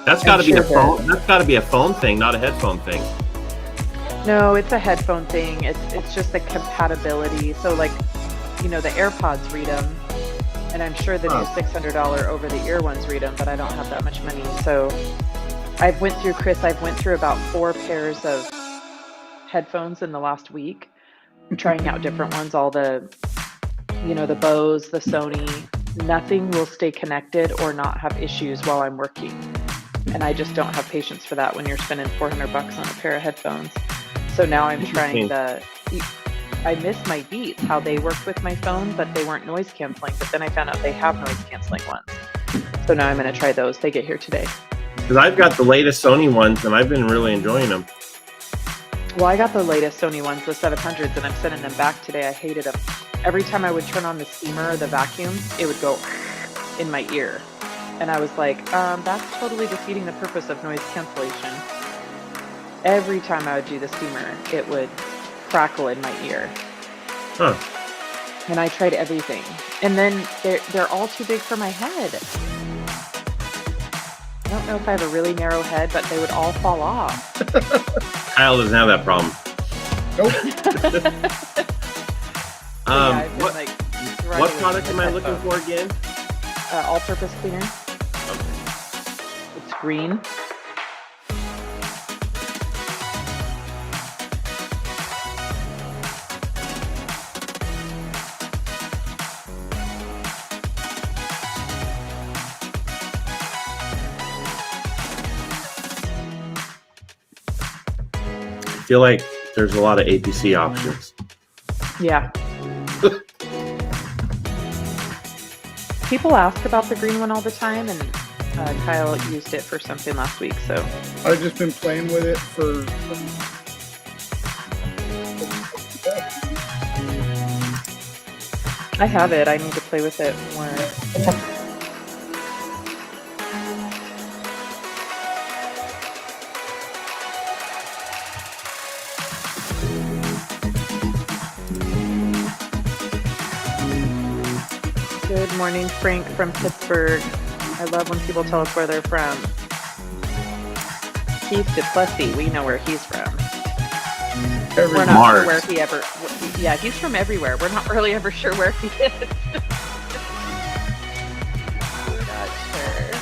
That's got to be a phone. That's got to be a phone thing, not a headphone thing. No, it's a headphone thing. It's just the compatibility. So like, the AirPods read them, and I'm sure the new $600 over-the-ear ones read them, but I don't have that much money. So I've went through about 4 pairs of headphones in the last week, trying out different ones, all the, the Bose, the Sony. Nothing will stay connected or not have issues while I'm working. And I just don't have patience for that when you're spending $400 on a pair of headphones. So now I'm trying I miss my Beats, how they worked with my phone, but they weren't noise canceling. But then I found out they have noise canceling ones. So now I'm going to try those. They get here today. Because I've got the latest Sony ones, and I've been really enjoying them. Well, I got the latest Sony ones, the 700s, and I'm sending them back today. I hated them. Every time I would turn on the steamer or the vacuum, it would go in my ear. And I was like, that's totally defeating the purpose of noise cancellation. Every time I would do the steamer, it would crackle in my ear. Huh. And I tried everything. And then they're all too big for my head. I don't know if I have a really narrow head, but they would all fall off. Kyle doesn't have that problem. Nope. What product am I looking for again? All-purpose cleaner. Okay. It's green. I feel like there's a lot of APC options. Yeah. People ask about the green one all the time, and Kyle used it for something last week, so. I've just been playing with it for... I have it. I need to play with it more. Good morning, Frank from Pittsburgh. I love when people tell us where they're from. Keith DePlessis, we know where he's from. We're not sure where he ever... Yeah, he's from everywhere. We're not really ever sure where he is. We're not sure.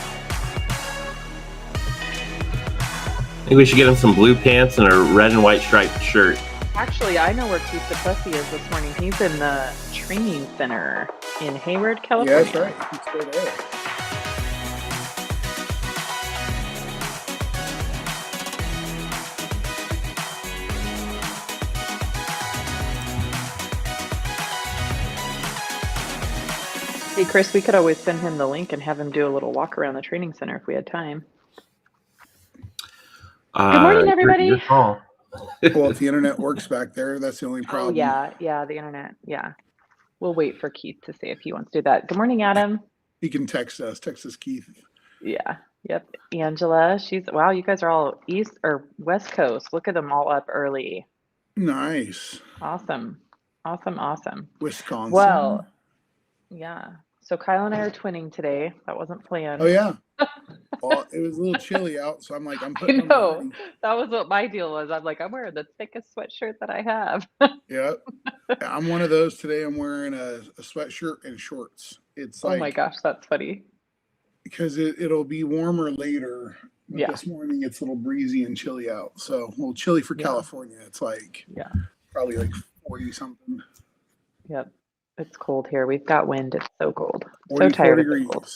I think we should get him some blue pants and a red and white striped shirt. Actually, I know where Keith DePlessis is this morning. He's in the training center in Hayward, California. Yeah, that's right. He's still there. Hey, Chris, we could always send him the link and have him do a little walk around the training center if we had time. Good morning, everybody. Your call. Well, if the internet works back there, that's the only problem. Oh, yeah, the internet. Yeah. We'll wait for Keith to say if he wants to do that. Good morning, Adam. He can text us, Keith. Yeah. Yep. Angela, wow, you guys are all East or West Coast. Look at them all up early. Nice. Awesome. Wisconsin. Well, yeah. So Kyle and I are twinning today. That wasn't planned. Oh, yeah. Well, it was a little chilly out, so I'm like, I'm putting on that was what my deal was. I'm like, I'm wearing the thickest sweatshirt that I have. Yep. I'm one of those today. I'm wearing a sweatshirt and shorts. It's like, oh my gosh, that's funny. Because it'll be warmer later. But yeah. This morning it's a little breezy and chilly out. So a little chilly for California. It's like probably like 40 something. Yep. It's cold here. We've got wind. It's so cold. So tired degrees. Of the cold.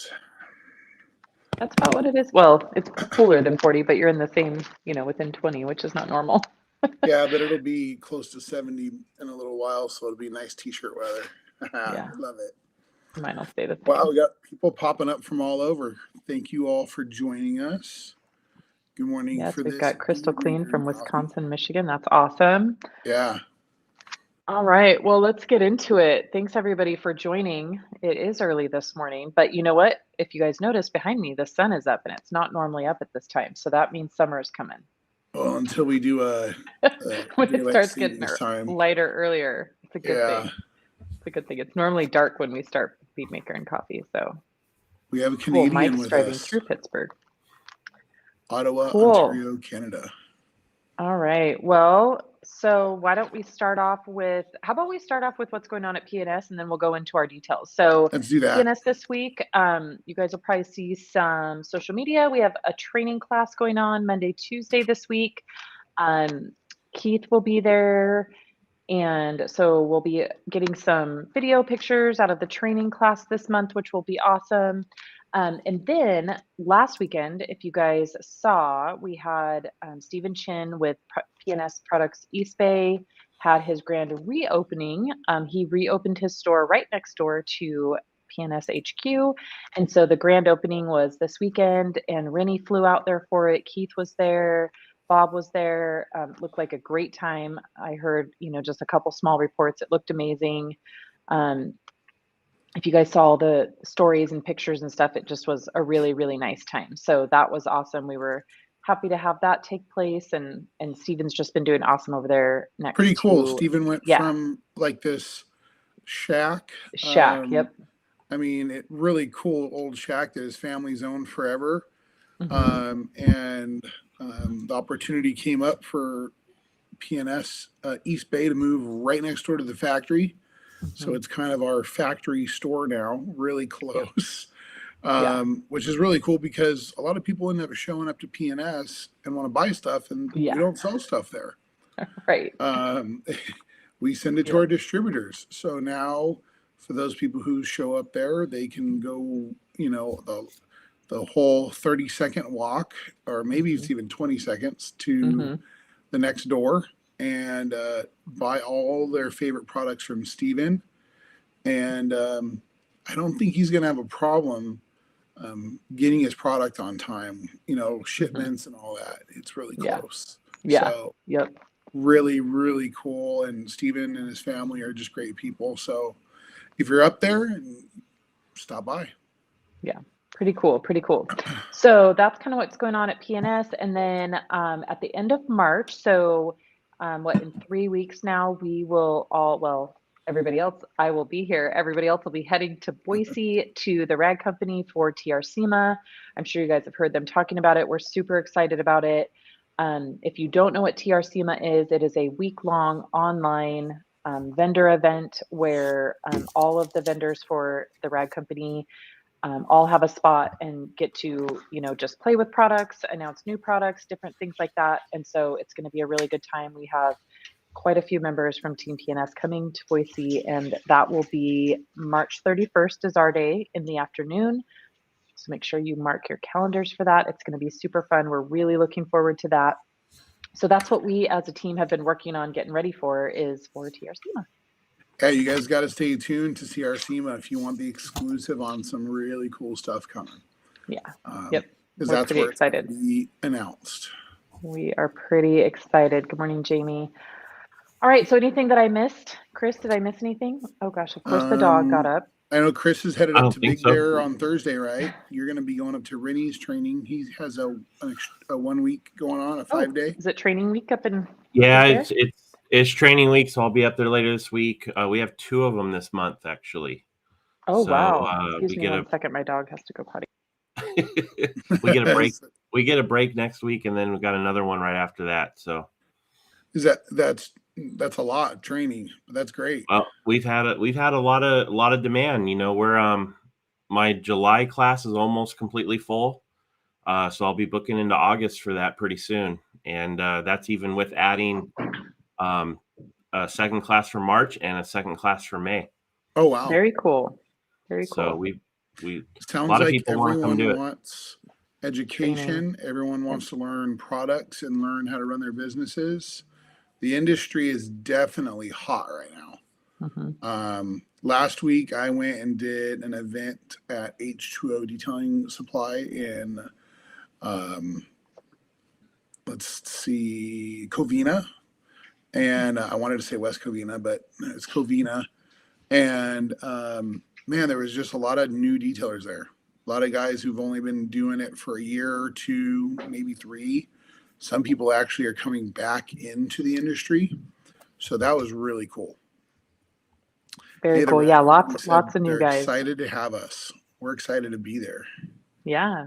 That's about what it is. Well, it's cooler than 40, but you're in the same, within 20, which is not normal. Yeah, but it'll be close to 70 in a little while, so it'll be nice t-shirt weather. Yeah. Love it. Mine will stay the same. Wow, we got people popping up from all over. Thank you all for joining us. Good morning. Yes, we've got Crystal Clean from Wisconsin, Michigan. That's awesome. Yeah. All right. Well, let's get into it. Thanks, everybody, for joining. It is early this morning, but you know what? If you guys notice behind me, the sun is up, and it's not normally up at this time. So that means summer is coming. Well, until we do when it starts getting lighter earlier, it's a good thing. It's a good thing. It's normally dark when we start Bead Maker and Coffee. So we have a Canadian Mike's with driving us. through Pittsburgh. Ottawa, Cool. Ontario, Canada. All right. Well, so why don't we start off with, how about we start off with what's going on at PNS and then we'll go into our details. So Let's do that. PNS this week, you guys will probably see some social media. We have a training class going on Monday, Tuesday this week. Keith will be there. And so we'll be getting some video pictures out of the training class this month, which will be awesome. And then last weekend, if you guys saw, we had Stephen Chin with PNS Products East Bay had his grand reopening. He reopened his store right next door to PNS HQ. And so the grand opening was this weekend, and Rennie flew out there for it. Keith was there. Bob was there. Looked like a great time. I heard, just a couple small reports. It looked amazing. If you guys saw the stories and pictures and stuff, it just was a really, really nice time. So that was awesome. We were happy to have that take place. And Steven's just been doing awesome over there next Pretty cool. to, Steven went from like this shack. Yep. I mean, it really cool old shack that his family's owned forever. Mm-hmm. The opportunity came up for PNS East Bay to move right next door to the factory. So it's kind of our factory store now, really close, which is really cool because a lot of people end up showing up to PNS and want to buy stuff, and we don't sell stuff there. Right. We send it to our distributors. So now for those people who show up there, they can go, the whole 30-second walk, or maybe it's even 20 seconds to the next door, and buy all their favorite products from Steven. And I don't think he's going to have a problem getting his product on time, shipments and all that. It's really close. Yeah. So, really, really cool. And Steven and his family are just great people. So if you're up there, stop by. Yeah. Pretty cool. So that's kind of what's going on at PNS. And then at the end of March, so in 3 weeks now, we will everybody else, I will be here. Everybody else will be heading to Boise to the rag company for TR-SEMA. I'm sure you guys have heard them talking about it. We're super excited about it. If you don't know what TR-SEMA is, it is a week-long online vendor event where all of the vendors for the rag company all have a spot and get to, just play with products, announce new products, different things like that. And so it's going to be a really good time. We have quite a few members from Team PNS coming to Boise, and that will be March 31st is our day in the afternoon. So make sure you mark your calendars for that. It's going to be super fun. We're really looking forward to that. So that's what we as a team have been working on getting ready for TR-SEMA. Yeah, you guys got to stay tuned to TR-SEMA if you want the exclusive on some really cool stuff coming. Yeah. Because that's pretty where excited. It's going to be announced. We are pretty excited. Good morning, Jamie. All right. So anything that I missed? Chris, did I miss anything? Oh, gosh. Of course, the dog got up. I know Chris is headed up to Big Bear on Thursday, right? You're going to be going up to Rennie's training. He has a 1 week going on, a 5-day. Is it training week up in? Yeah, it's training week, so I'll be up there later this week. We have 2 of them this month, actually. Oh, so, wow. Excuse me 1 second. My dog has to go potty. We get a break. We get a break next week, and then we've got another one right after that. So that's a lot of training, but that's great. Well, we've had a lot of demand. We're my July class is almost completely full. So I'll be booking into August for that pretty soon. And that's even with adding a second class for March and a second class for May. Oh, wow. Very cool. Very cool. So we sounds a lot of like people want to come do it. Wants education. Everyone wants to learn products and learn how to run their businesses. The industry is definitely hot right now. Last week I went and did an event at H2O Detailing Supply in Covina, and I wanted to say West Covina, but it's Covina. And man, there was just a lot of new detailers there. A lot of guys who've only been doing it for a year or 2, maybe 3. Some people actually are coming back into the industry. So that was really cool. Very cool. Yeah, lots of new guys. Excited to have us. We're excited to be there. Yeah.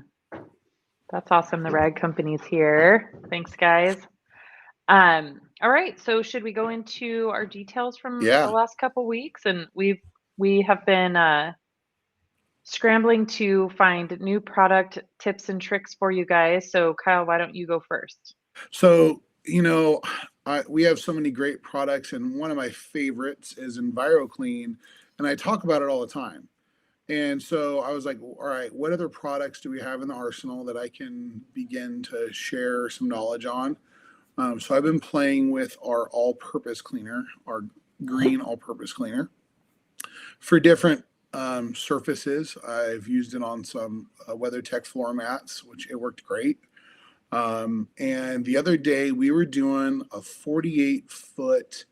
That's awesome. The rag company's here. Thanks, guys. All right. So should we go into our details from the Yeah. last couple weeks? And we have been scrambling to find new product tips and tricks for you guys. So Kyle, why don't you go first? So, we have so many great products, and one of my favorites is EnviroClean, and I talk about it all the time. And so I was like, all right, what other products do we have in the arsenal that I can begin to share some knowledge on? So I've been playing with our all-purpose cleaner, our green all-purpose cleaner for different surfaces. I've used it on some WeatherTech floor mats, which it worked great. And the other day we were doing a 48-foot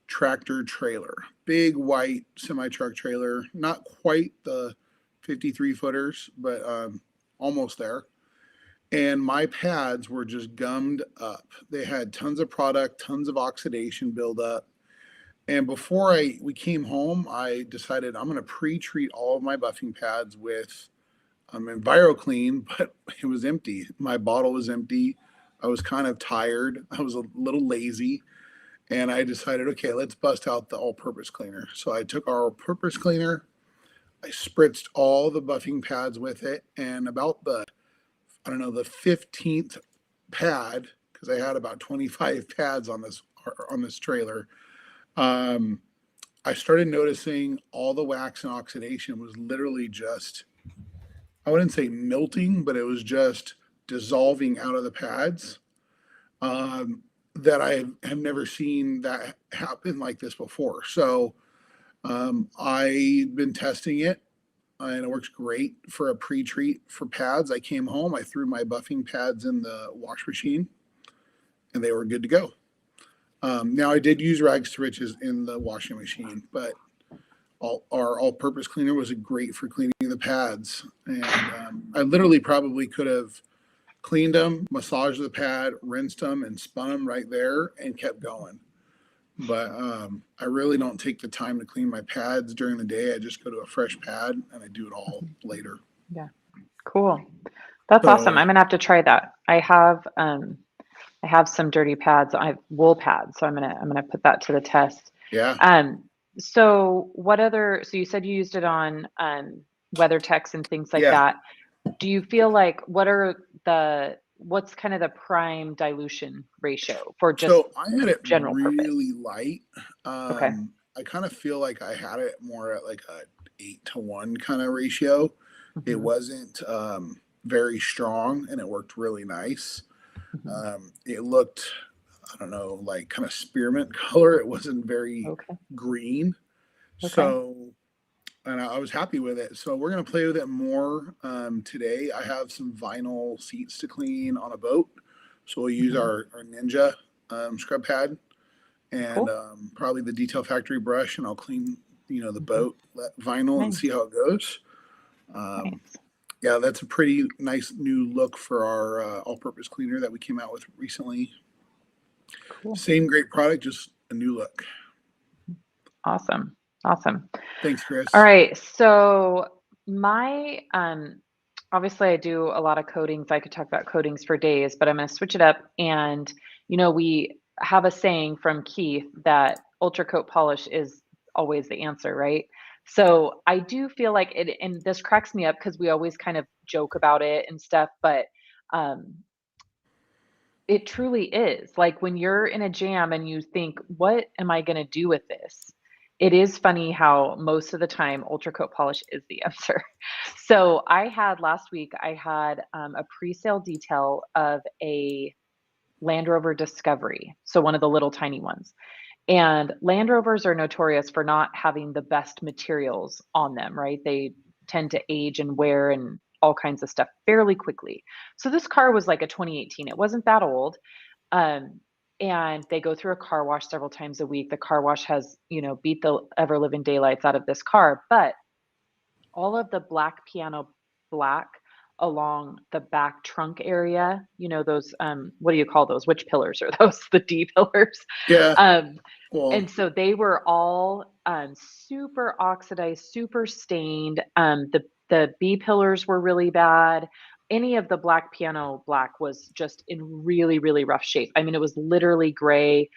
tractor trailer, big white semi-truck trailer, not quite the 53 footers, but almost there. And my pads were just gummed up. They had tons of product, tons of oxidation buildup. And before we came home, I decided I'm going to pre-treat all of my buffing pads with EnviroClean, but it was empty. My bottle was empty. I was kind of tired. I was a little lazy. And I decided, okay, let's bust out the all-purpose cleaner. So I took our all-purpose cleaner, I spritzed all the buffing pads with it, and about the 15th pad, because I had about 25 pads on this trailer, I started noticing all the wax and oxidation was literally just, I wouldn't say melting, but it was just dissolving out of the pads. That I have never seen that happen like this before. So I've been testing it, and it works great for a pre-treat for pads. I came home, I threw my buffing pads in the wash machine, and they were good to go. Now I did use rags to riches in the washing machine, but our all-purpose cleaner was great for cleaning the pads. And I literally probably could have cleaned them, massaged the pad, rinsed them, and spun them right there and kept going. But I really don't take the time to clean my pads during the day. I just go to a fresh pad and I do it all later. Yeah. Cool. That's awesome. I'm gonna have to try that. I have some dirty pads. I have wool pads, so I'm gonna put that to the test. Yeah. So so you said you used it on WeatherTechs and things like Yeah. that. Do you feel like what's kind of the prime dilution ratio for just So I had it general really purpose? light. Okay. I kind of feel like I had it more at like a 8-to-1 kind of ratio. It Mhm. wasn't very strong, and it worked really nice. Mhm. It looked, I don't know, like kind of spearmint color. It wasn't very Okay. green. Okay. So, and I was happy with it. So we're going to play with it more today. I have some vinyl seats to clean on a boat. So we'll use Mhm. our Ninja scrub pad and Cool. probably the Detail Factory brush, and I'll clean, the Mhm. boat vinyl and Nice. see how it goes. Nice. Yeah, that's a pretty nice new look for our all-purpose cleaner that we came out with recently. Cool. Same great product, just a new look. Awesome. Awesome. Thanks, Chris. All right. So my obviously I do a lot of coatings. I could talk about coatings for days, but I'm going to switch it up. And we have a saying from Keith that ultra coat polish is always the answer, right? So I do feel like it, and this cracks me up because we always kind of joke about it and stuff, but um, it truly is. Like when you're in a jam and you think, what am I going to do with this? It is funny how most of the time ultra coat polish is the answer. So last week, I had a pre-sale detail of a Land Rover Discovery. So one of the little tiny ones. And Land Rovers are notorious for not having the best materials on them, right? They tend to age and wear and all kinds of stuff fairly quickly. So this car was like a 2018. It wasn't that old. Um, and they go through a car wash several times a week. The car wash has, beat the ever living daylights out of this car, but all of the black piano black along the back trunk area, those, what do you call those? Which pillars are those? The D pillars. Yeah. Um, Well, and so they were all super oxidized, super stained. The B pillars were really bad. any of the black piano black was just in really, really rough shape. I mean, it was literally gray,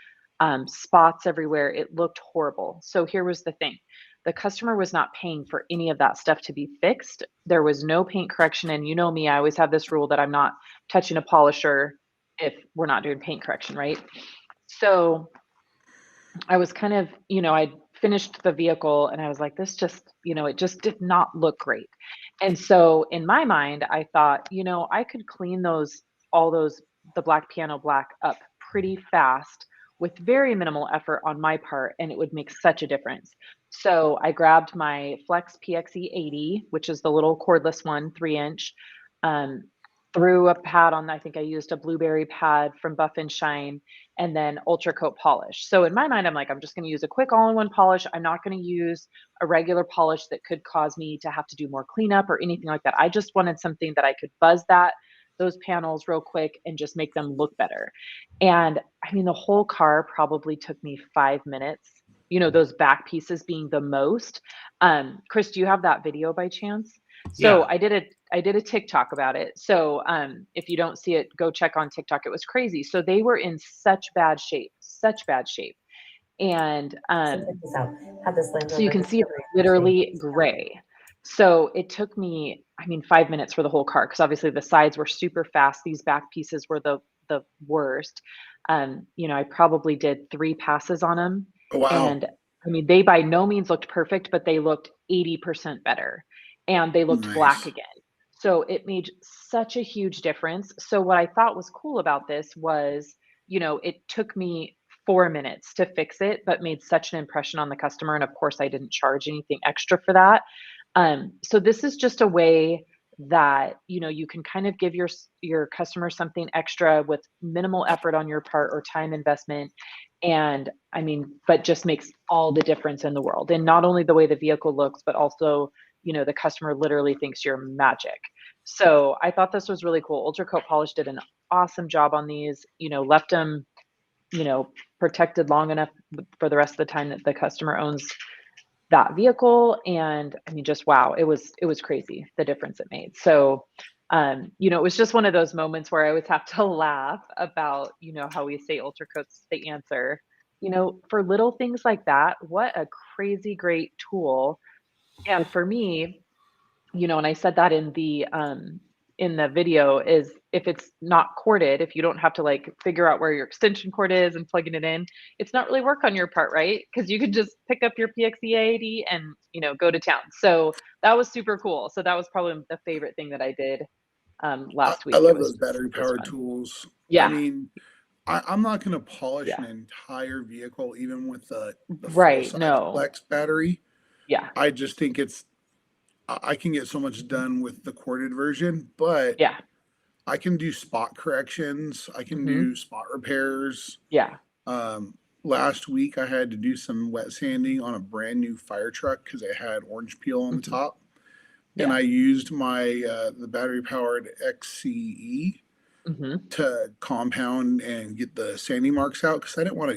spots everywhere. It looked horrible. So here was the thing. The customer was not paying for any of that stuff to be fixed. There was no paint correction. And you know me, I always have this rule that I'm not touching a polisher if we're not doing paint correction, right? So I was kind of, I finished the vehicle and I was like, this just, it just did not look great. And so in my mind, I thought, I could clean the black piano black up pretty fast with very minimal effort on my part, and it would make such a difference. So I grabbed my Flex PXE 80, which is the little cordless one, 3-inch, um, threw a pad on, I think I used a blueberry pad from Buff and Shine, and then Ultra Coat polish. So in my mind, I'm like, I'm just going to use a quick all-in-one polish. I'm not going to use a regular polish that could cause me to have to do more cleanup or anything like that. I just wanted something that I could buzz those panels real quick and just make them look better. And I mean, the whole car probably took me 5 minutes, those back pieces being the most. Chris, do you have that video by chance? So Yeah. I did a TikTok about it. So if you don't see it, go check on TikTok. It was crazy. So they were in such bad shape, such bad shape. And So check this out. Have this Land so you Rover can see it's Discovery literally gray. So it took me, 5 minutes for the whole car, because obviously the sides were super fast. These back pieces were the worst. I probably did 3 passes on them. Oh, wow. And I mean, they by no means looked perfect, but they looked 80% better, and they looked black Nice. again. So it made such a huge difference. So what I thought was cool about this was, it took me 4 minutes to fix it, but made such an impression on the customer. And of course, I didn't charge anything extra for that. So this is just a way that you can kind of give your customer something extra with minimal effort on your part or time investment. And I mean, but just makes all the difference in the world. And not only the way the vehicle looks, but also, the customer literally thinks you're magic. So I thought this was really cool. Ultra Coat Polish did an awesome job on these, left them, protected long enough for the rest of the time that the customer owns that vehicle. And I mean, just wow, it was crazy the difference it made. So it was just one of those moments where I always have to laugh about, how we say Ultra Coat's the answer. For little things like that, what a crazy great tool. And for me, and I said that in the video, is if it's not corded, if you don't have to like figure out where your extension cord is and plugging it in, it's not really work on your part, right? Because you could just pick up your PXE 80 and go to town. So that was super cool. So that was probably the favorite thing that I did last week. I love It was those battery it was powered fun. tools. I Yeah, mean, I'm not going to polish yeah, an entire vehicle, even with the full right. size No, Flex battery. yeah, I just think I can get so much done with the corded version, but yeah, I can do spot corrections. I can hmm, do spot repairs. yeah, Last week I had to do some wet sanding on a brand new fire truck because it had orange peel on the hmm, top. And yeah, I used my the battery powered XCE hmm, to compound and get the sanding marks out because I didn't want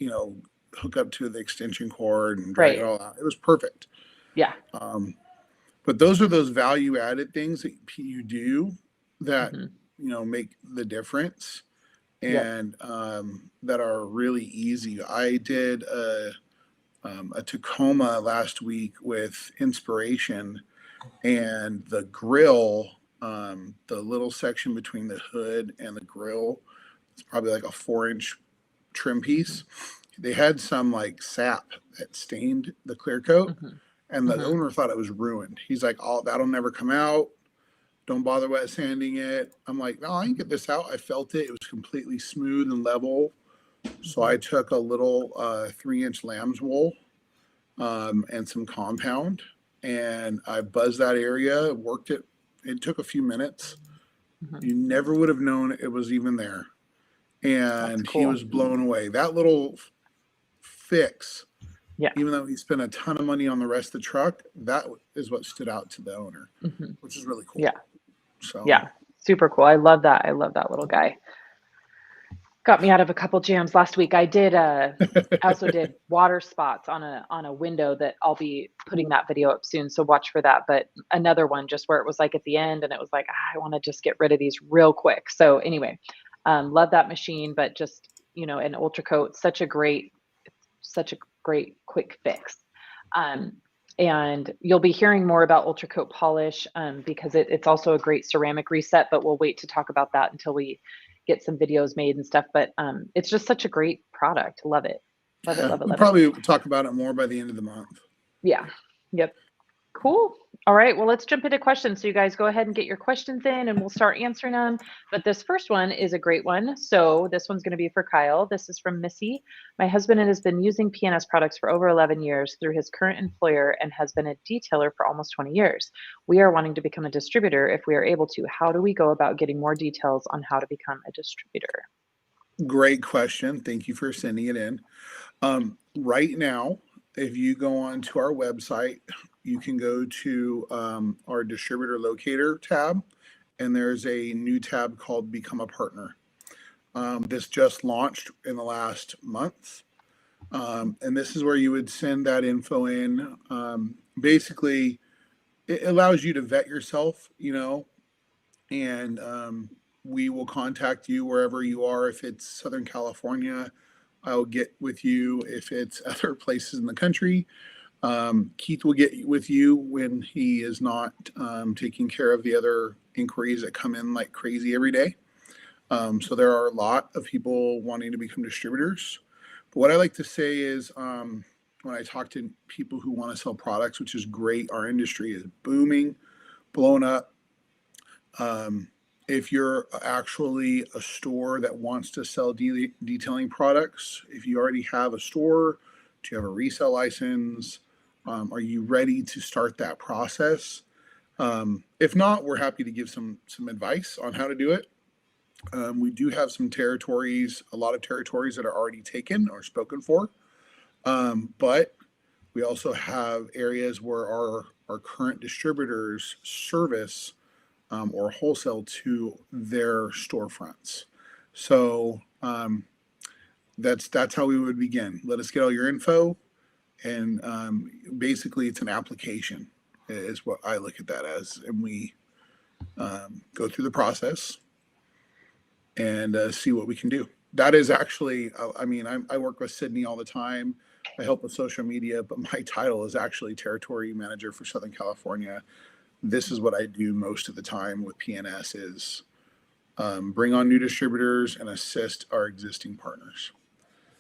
to, hook up to the extension cord and drag it right, all out. It was perfect. yeah, Um, but those are those value added things that you do that, hmm, make the difference yep, and that are really easy. I did a Tacoma last week with Inspiration, and the grill, the little section between the hood and the grill, it's probably like a 4-inch trim hmm, piece. They had some like sap that stained the clear coat, hmm, and the hmm, owner thought it was ruined. He's like, "Oh, that'll never come out. Don't bother wet sanding it." I'm like, "No, I can get this out." I felt it; it was completely smooth and level. So hmm, I took a little 3-inch lamb's wool and some compound, and I buzzed that area, worked it. It took a few minutes. hmm. You never would have known it was even there. That's And he cool. was blown away. That little fix, Yeah. even though he spent a ton of money on the rest of the truck, that is what stood out to the owner, Hmm. which is really cool. Yeah. So, Yeah. Super cool. I love that. I love that little guy. Got me out of a couple jams last week. I also did water spots on a window that I'll be putting that video up soon, so watch for that. But another one just where it was like at the end and it was like, I want to just get rid of these real quick. So anyway, love that machine, but just, an Ultra Coat, such a great quick fix. And you'll be hearing more about Ultra Coat polish because it's also a great ceramic reset, but we'll wait to talk about that until we get some videos made and stuff. But it's just such a great product. Love it. Love it. We'll probably talk about it more by the end of the month. Yeah. Yep. Cool. All right. Well, let's jump into questions. So you guys go ahead and get your questions in and we'll start answering them. But this first one is a great one. So this one's going to be for Kyle. This is from Missy. My husband has been using PNS products for over 11 years through his current employer and has been a detailer for almost 20 years. We are wanting to become a distributor if we are able to. How do we go about getting more details on how to become a distributor? Great question. Thank you for sending it in. Right now, if you go on to our website, you can go to our Distributor Locator tab, and there's a new tab called Become a Partner. This just launched in the last month, and this is where you would send that info in. Basically, it allows you to vet yourself, and we will contact you wherever you are. If it's Southern California, I'll get with you. If it's other places in the country, Keith will get with you when he is not taking care of the other inquiries that come in like crazy every day. So there are a lot of people wanting to become distributors. But what I like to say is when I talk to people who want to sell products, which is great, our industry is booming, blown up. If you're actually a store that wants to sell detailing products, if you already have a store, do you have a resale license? Are you ready to start that process? If not, we're happy to give some advice on how to do it. We do have some territories, a lot of territories that are already taken or spoken for. But we also have areas where our current distributors service or wholesale to their storefronts. So that's how we would begin. Let us get all your info, and basically it's an application is what I look at that as, and we go through the process and see what we can do. That is actually, I work with Sydney all the time. I help with social media, but my title is actually Territory Manager for Southern California. This is what I do most of the time with PNS is bring on new distributors and assist our existing partners.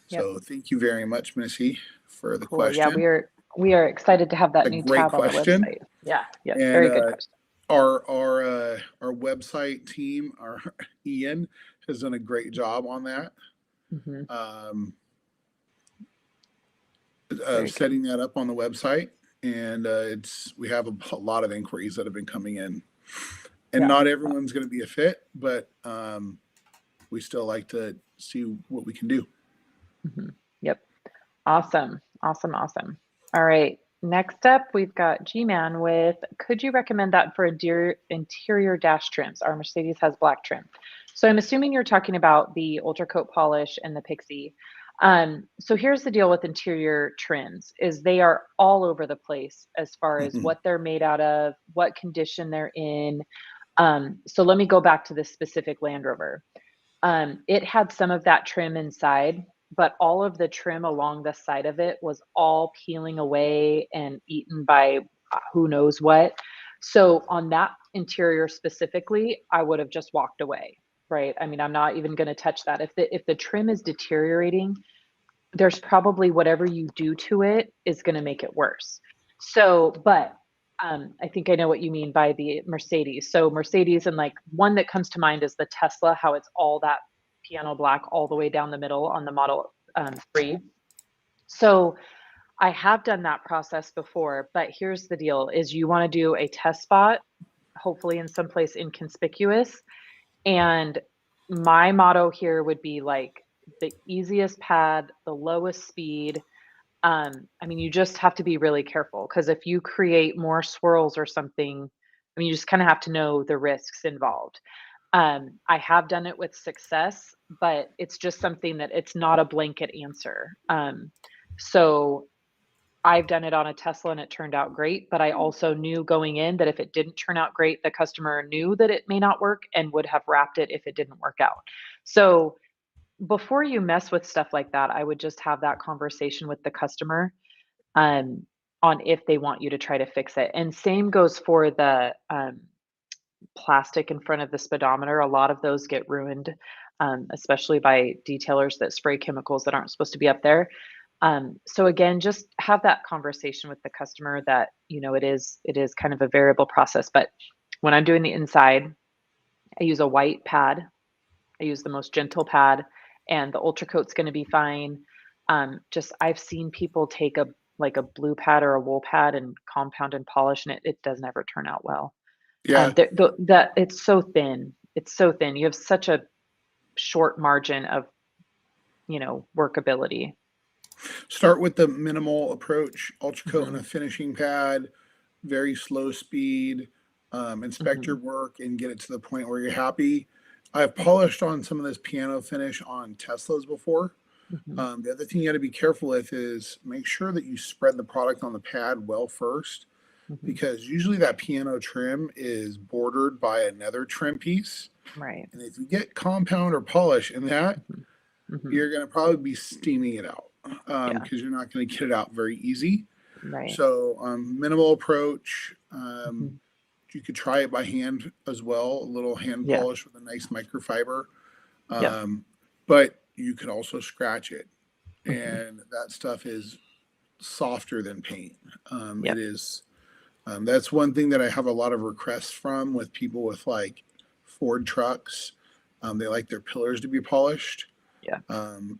Yep. So thank you very much, Missy, for the question. Yeah, we are excited to have that new tab question on the website. Yeah, and, very good question. Our website team, our Ian, has done a great job on that. Mm-hmm. Setting that up on the website. And we have a lot of inquiries that have been coming in, and not everyone's going to be a fit, but we still like to see what we can do. Mm-hmm. Yep. Awesome. All right. Next up, we've got G-Man with, could you recommend that for interior dash trims? Our Mercedes has black trim. So I'm assuming you're talking about the Ultra Coat polish and the Pixie. So here's the deal with interior trims is they are all over the place as far as what they're made out of, what condition they're in. So let me go back to this specific Land Rover. It had some of that trim inside, but all of the trim along the side of it was all peeling away and eaten by who knows what. So on that interior specifically, I would have just walked away. Right. I mean, I'm not even going to touch that. If the trim is deteriorating, there's probably whatever you do to it is going to make it worse. So, but I think I know what you mean by the Mercedes. So Mercedes, and like one that comes to mind is the Tesla, how it's all that piano black all the way down the middle on the Model 3. So I have done that process before, but here's the deal is you want to do a test spot, hopefully in someplace inconspicuous. And my motto here would be like the easiest pad, the lowest speed. I mean, you just have to be really careful because if you create more swirls or something, I mean, you just kind of have to know the risks involved. I have done it with success, but it's just something that it's not a blanket answer. So I've done it on a Tesla and it turned out great, but I also knew going in that if it didn't turn out great, the customer knew that it may not work and would have wrapped it if it didn't work out. So before you mess with stuff like that, I would just have that conversation with the customer um, on if they want you to try to fix it. And same goes for the plastic in front of the speedometer. A lot of those get ruined, especially by detailers that spray chemicals that aren't supposed to be up there. So again, just have that conversation with the customer that, it is kind of a variable process. But when I'm doing the inside, I use a white pad. I use the most gentle pad, and the ultra coat's going to be fine. Just I've seen people take a blue pad or a wool pad and compound and polish, and it doesn't ever turn out well. Yeah. It's so thin. It's so thin. You have such a short margin of, workability. Start with the minimal approach, ultra coat Mhm. on a finishing pad, very slow speed, inspect your Mhm. work and get it to the point where you're happy. I've polished on some of this piano finish on Teslas before. Mhm. The other thing you got to be careful with is make sure that you spread the product on the pad well first, Mhm. because usually that piano trim is bordered by another trim piece. Right. And if you get compound or polish in that, Mhm. Mhm. you're going to probably be steaming it out Yeah. because you're not going to get it out very easy. Right. So minimal approach. Mhm. You could try it by hand as well, a little hand Yeah. polish with a nice microfiber. Yep. But you could also scratch it, Mhm. and that stuff is softer than paint. It Yep. is. That's one thing that I have a lot of requests from with people with like Ford trucks. They like their pillars to be polished, Yeah.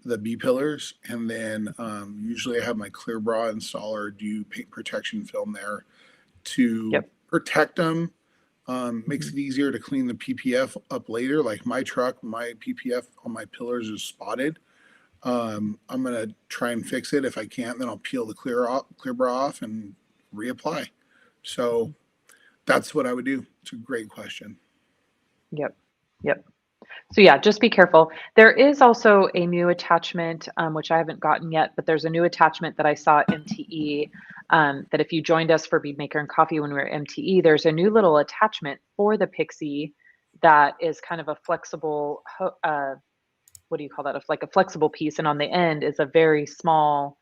the B pillars, and then usually I have my Clear Bra installer do paint protection film there to Yep. protect them. Makes Mhm. it easier to clean the PPF up later. Like my truck, my PPF on my pillars is spotted. I'm gonna try and fix it. If I can't, then I'll peel the clear bra off and reapply. So Mhm. that's what I would do. It's a great question. Yep. Yep. So yeah, just be careful. There is also a new attachment, which I haven't gotten yet, but there's a new attachment that I saw at MTE. That if you joined us for Bead Maker and Coffee when we were at MTE, there's a new little attachment for the Pixie that is kind of a flexible, what do you call that? Like a flexible piece, and on the end is a very small.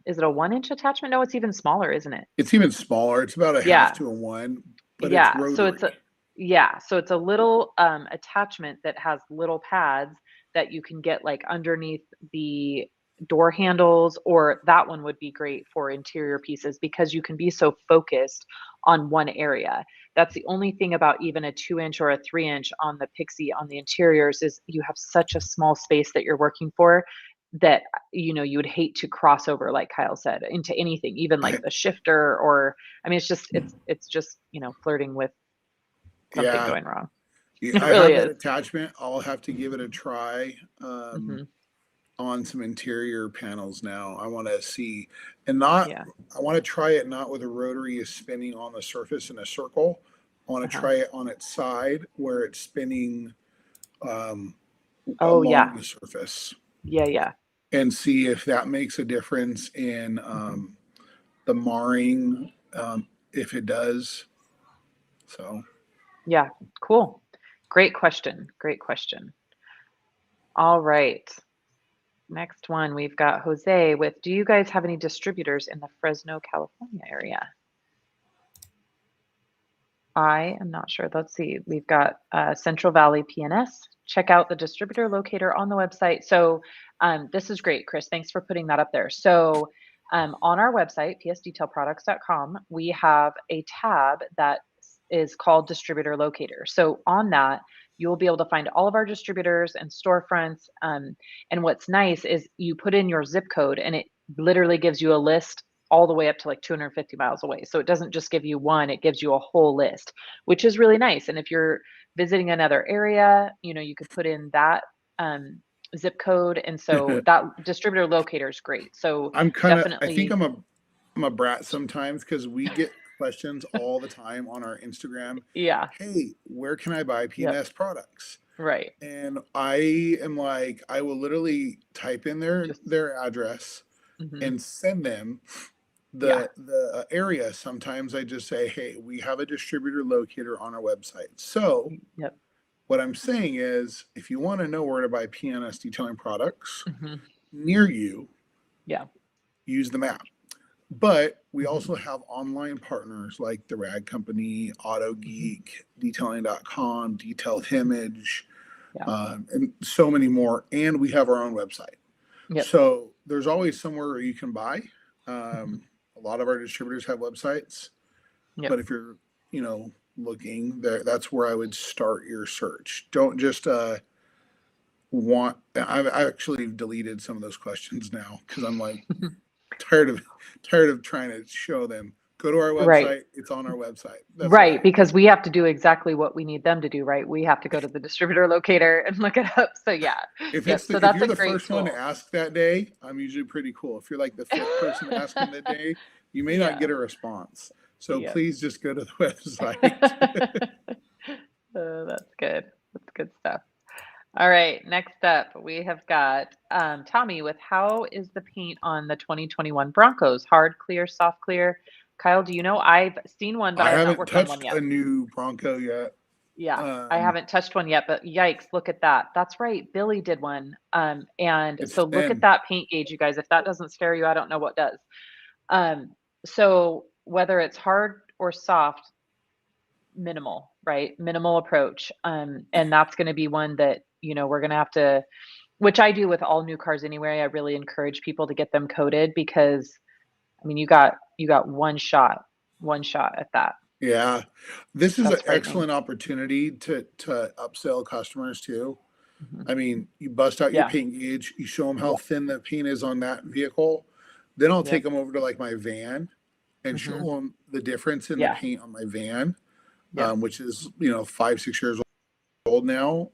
Is it a 1 inch attachment? No, it's even smaller, isn't it? It's even smaller. It's about a half Yeah. to a one, but it's Yeah, so it's a rotary. yeah, so it's a little attachment that has little pads that you can get like underneath the door handles, or that one would be great for interior pieces because you can be so focused on one area. That's the only thing about even a 2 inch or a 3 inch on the Pixie on the interiors is you have such a small space that you're working for that you would hate to cross over, like Kyle said, into anything, even like I, the shifter, or I mean it's just flirting with something yeah, going wrong. yeah, It I really have that is. attachment. I'll have to give it a try. Mhm. On some interior panels now. I want to see, and not, Yeah. I want to try it not with a rotary is spinning on the surface in a circle. I want to Uh-huh. try it on its side where it's spinning um, Oh, along yeah. the surface Yeah, yeah. and see if that makes a difference in Mhm. the marring, if it does. So, Yeah. Cool. Great question. Great question. All right. Next one, we've got Jose with, do you guys have any distributors in the Fresno, California area? I am not sure. Let's see. We've got Central Valley PNS. Check out the distributor locator on the website. So this is great, Chris. Thanks for putting that up there. So on our website, psdetailproducts.com, we have a tab that is called Distributor Locator. So on that, you'll be able to find all of our distributors and storefronts. And what's nice is you put in your zip code and it literally gives you a list all the way up to like 250 miles away. So it doesn't just give you one, it gives you a whole list, which is really nice. And if you're visiting another area, you could put in that zip code. And so that distributor locator is great. So I think definitely, I'm a brat sometimes because we get questions all the time on our Instagram. Yeah. Hey, where can I buy P&S products? Right. And I am like, I will literally type in their address and send them the area. Sometimes I just say, hey, we have a distributor locator on our website. So what I'm saying is, if you want to know where to buy P&S detailing products near you, use the map. But we also have online partners like the Rag Company, Auto Geek, Detailing.com, Detailed Image, and so many more. And we have our own website. So there's always somewhere where you can buy. A lot of our distributors have websites. But if you're, looking there, that's where I would start your search. Don't just I've actually deleted some of those questions now because I'm like tired of trying to show them. Go to our website. It's on our website. That's because we have to do exactly what we need them to do, right? We have to go to the distributor locator and look it up. So if you're the first one to ask that day, I'm usually pretty cool. If you're like the fifth person asking that day, you may not get a response. So please just go to the website. That's good. That's good stuff. All right, next up, we have got Tommy with how is the paint on the 2021 Broncos? Hard clear, soft clear? Kyle, do you know? I've seen one, but I haven't worked on one yet. I haven't touched a new Bronco yet. Yeah, I haven't touched one yet, but yikes, look at that. That's right, Billy did one. And so look at that paint gauge, you guys. If that doesn't scare you, I don't know what does. So whether it's hard or soft, minimal, right? Minimal approach. And that's going to be one that, we're going to have to, which I do with all new cars anyway. I really encourage people to get them coated because, you got one shot at that. Yeah. This is an excellent opportunity to upsell customers too. You bust out your paint gauge, you show them how thin the paint is on that vehicle. Then I'll take them over to like my van and show them the difference in the paint on my van, which is, 5-6 years old now.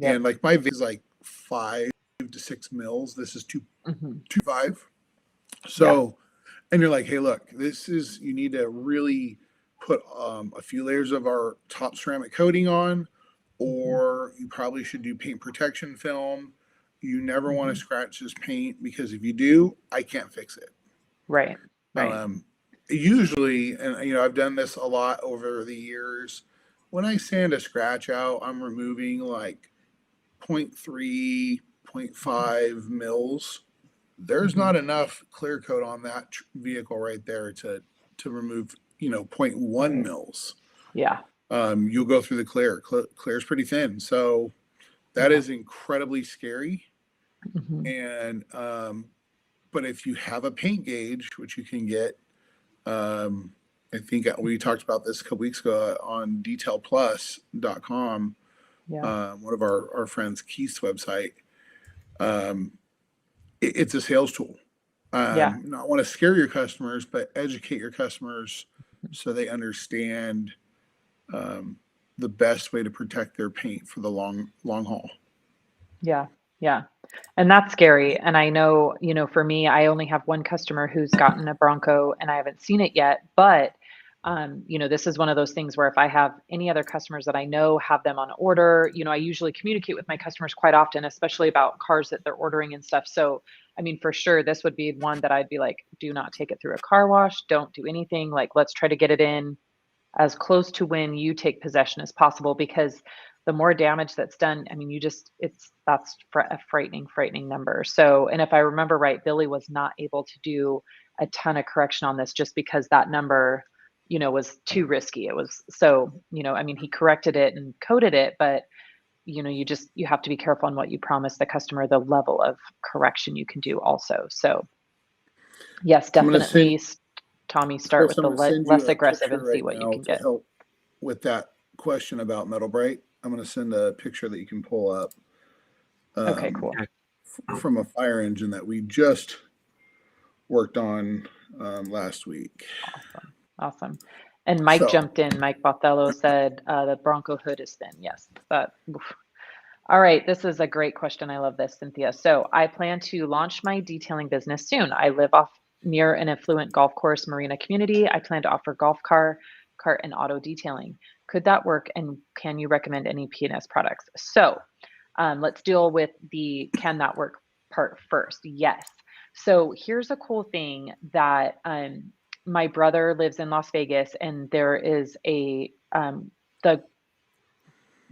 And like my van is like 5 to 6 mils. This is 2.5. So, and you're like, hey, look, you need to really put a few layers of our top ceramic coating on, or you probably should do paint protection film. You never want to scratch this paint because if you do, I can't fix it. Right. Usually, and I've done this a lot over the years. When I sand a scratch out, I'm removing like 0.3, 0.5 mils. There's not enough clear coat on that vehicle right there to remove 0.1 mils. You'll go through the clear. Clear is pretty thin, so that is incredibly scary. And but if you have a paint gauge, which you can get, I think we talked about this a couple weeks ago on detailplus.com, one of our friends Keith's website. It's a sales tool. Not want to scare your customers, but educate your customers so they understand the best way to protect their paint for the long haul. Yeah. And that's scary. And I know, for me, I only have one customer who's gotten a Bronco and I haven't seen it yet, but this is one of those things where if I have any other customers that I know have them on order, I usually communicate with my customers quite often, especially about cars that they're ordering and stuff. So, for sure, this would be one that I'd be like, do not take it through a car wash. Don't do anything. Like, let's try to get it in as close to when you take possession as possible, because the more damage that's done, that's a frightening number. So, and if I remember right, Billy was not able to do a ton of correction on this just because that number, was too risky. It was so, he corrected it and coded it, but you have to be careful on what you promise the customer, the level of correction you can do also. So yes, definitely, Tommy, start with the less aggressive and see what you can get. Help with that question about Metal Bright, I'm going to send a picture that you can pull up. Okay, cool. From a fire engine that we just worked on last week. Awesome. And Mike jumped in. Mike Bothello said the Bronco hood is thin. Yes. All right. This is a great question. I love this, Cynthia. So I plan to launch my detailing business soon. I live off near an affluent golf course marina community. I plan to offer golf cart, and auto detailing. Could that work? And can you recommend any P&S products? So let's deal with the can that work part first. Yes. So here's a cool thing that my brother lives in Las Vegas, and there is the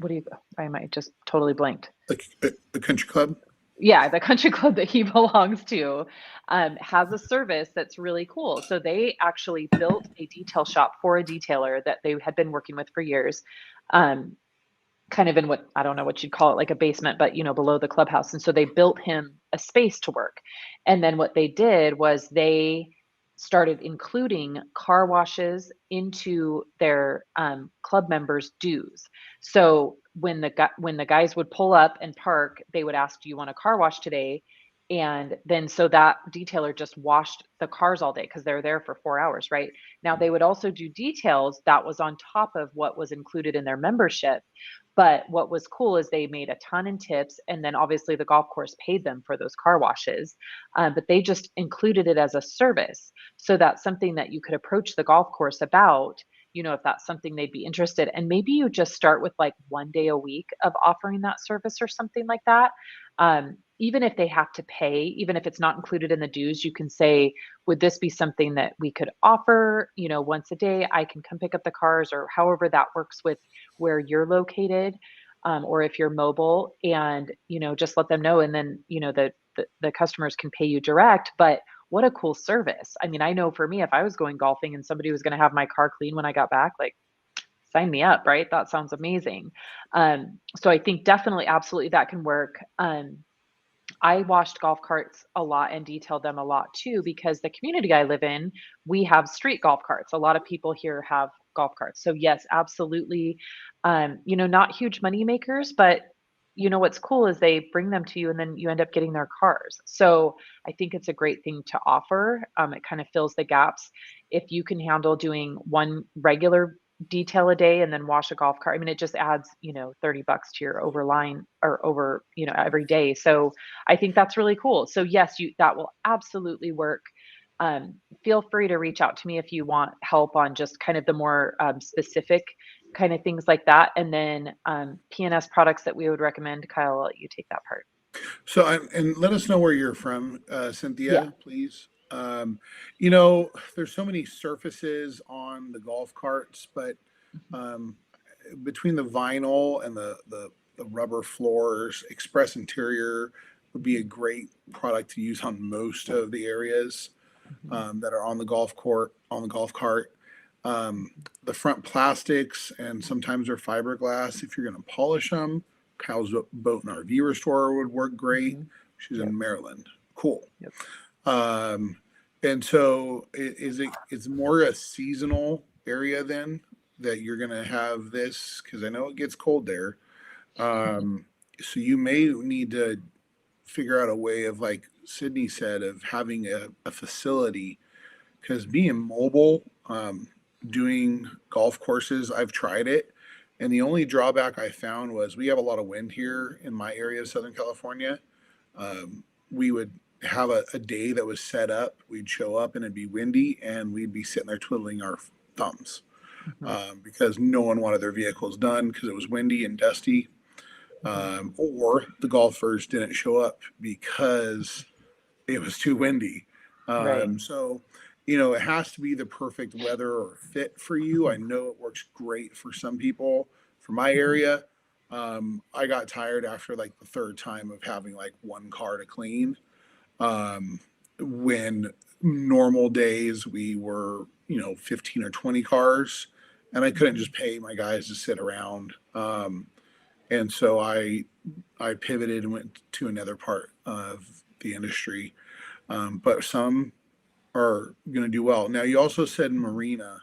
what do you? I might just totally blanked. The country club. Yeah, the country club that he belongs to has a service that's really cool. So they actually built a detail shop for a detailer that they had been working with for years. Um, Kind of in what I don't know what you'd call it, like a basement, but below the clubhouse. And so they built him a space to work. And then what they did was they started including car washes into their club members' dues. So when the guys would pull up and park, they would ask, "Do you want a car wash today?" And then so that detailer just washed the cars all day because they're there for 4 hours, right? Now they would also do details that was on top of what was included in their membership. But what was cool is they made a ton in tips, and then obviously the golf course paid them for those car washes, but they just included it as a service. So that's something that you could approach the golf course about, if that's something they'd be interested. And maybe you just start with like 1 day a week of offering that service or something like that. Even if they have to pay, even if it's not included in the dues, you can say, would this be something that we could offer, once a day? I can come pick up the cars, or however that works with where you're located, or if you're mobile, and just let them know. And then the customers can pay you direct. But what a cool service. I mean, I know for me, if I was going golfing and somebody was going to have my car clean when I got back, like, sign me up, right? That sounds amazing. So I think definitely, absolutely, that can work. I washed golf carts a lot and detailed them a lot too, because the community I live in, we have street golf carts. A lot of people here have golf carts. So yes, absolutely. Not huge money makers, but what's cool is they bring them to you and then you end up getting their cars. So I think it's a great thing to offer. It kind of fills the gaps. If you can handle doing one regular detail a day and then wash a golf cart, I mean, it just adds, $30 to your overline or over, every day. So I think that's really cool. So yes, that will absolutely work. Feel free to reach out to me if you want help on just kind of the more specific kind of things like that. And then P&S products that we would recommend. Kyle, I'll let you take that part. So, and let us know where you're from, Yeah. Cynthia, please. There's so many surfaces on the golf carts, but um, between the vinyl and the rubber floors, Express Interior would be a great product to use on most of the areas that are on the golf cart. The front plastics and sometimes they're fiberglass. If you're going to polish them, Kyle's Boat and RV Restorer would work great. She's in Maryland. Cool. Yep. And so it's more a seasonal area then that you're going to have this, because I know it gets cold there. So you may need to figure out a way of, like Sydney said, of having a facility, because being mobile, doing golf courses, I've tried it. And the only drawback I found was we have a lot of wind here in my area of Southern California. We would have a day that was set up. We'd show up and it'd be windy and we'd be sitting there twiddling our thumbs because no one wanted their vehicles done because it was windy and dusty. Or the golfers didn't show up because it was too windy. Right. So, it has to be the perfect weather or fit for you. I know it works great for some people. For my area, I got tired after like the third time of having like one car to clean. When normal days we were, 15 or 20 cars, and I couldn't just pay my guys to sit around. And so I pivoted and went to another part of the industry. But some are going to do well. Now, you also said marina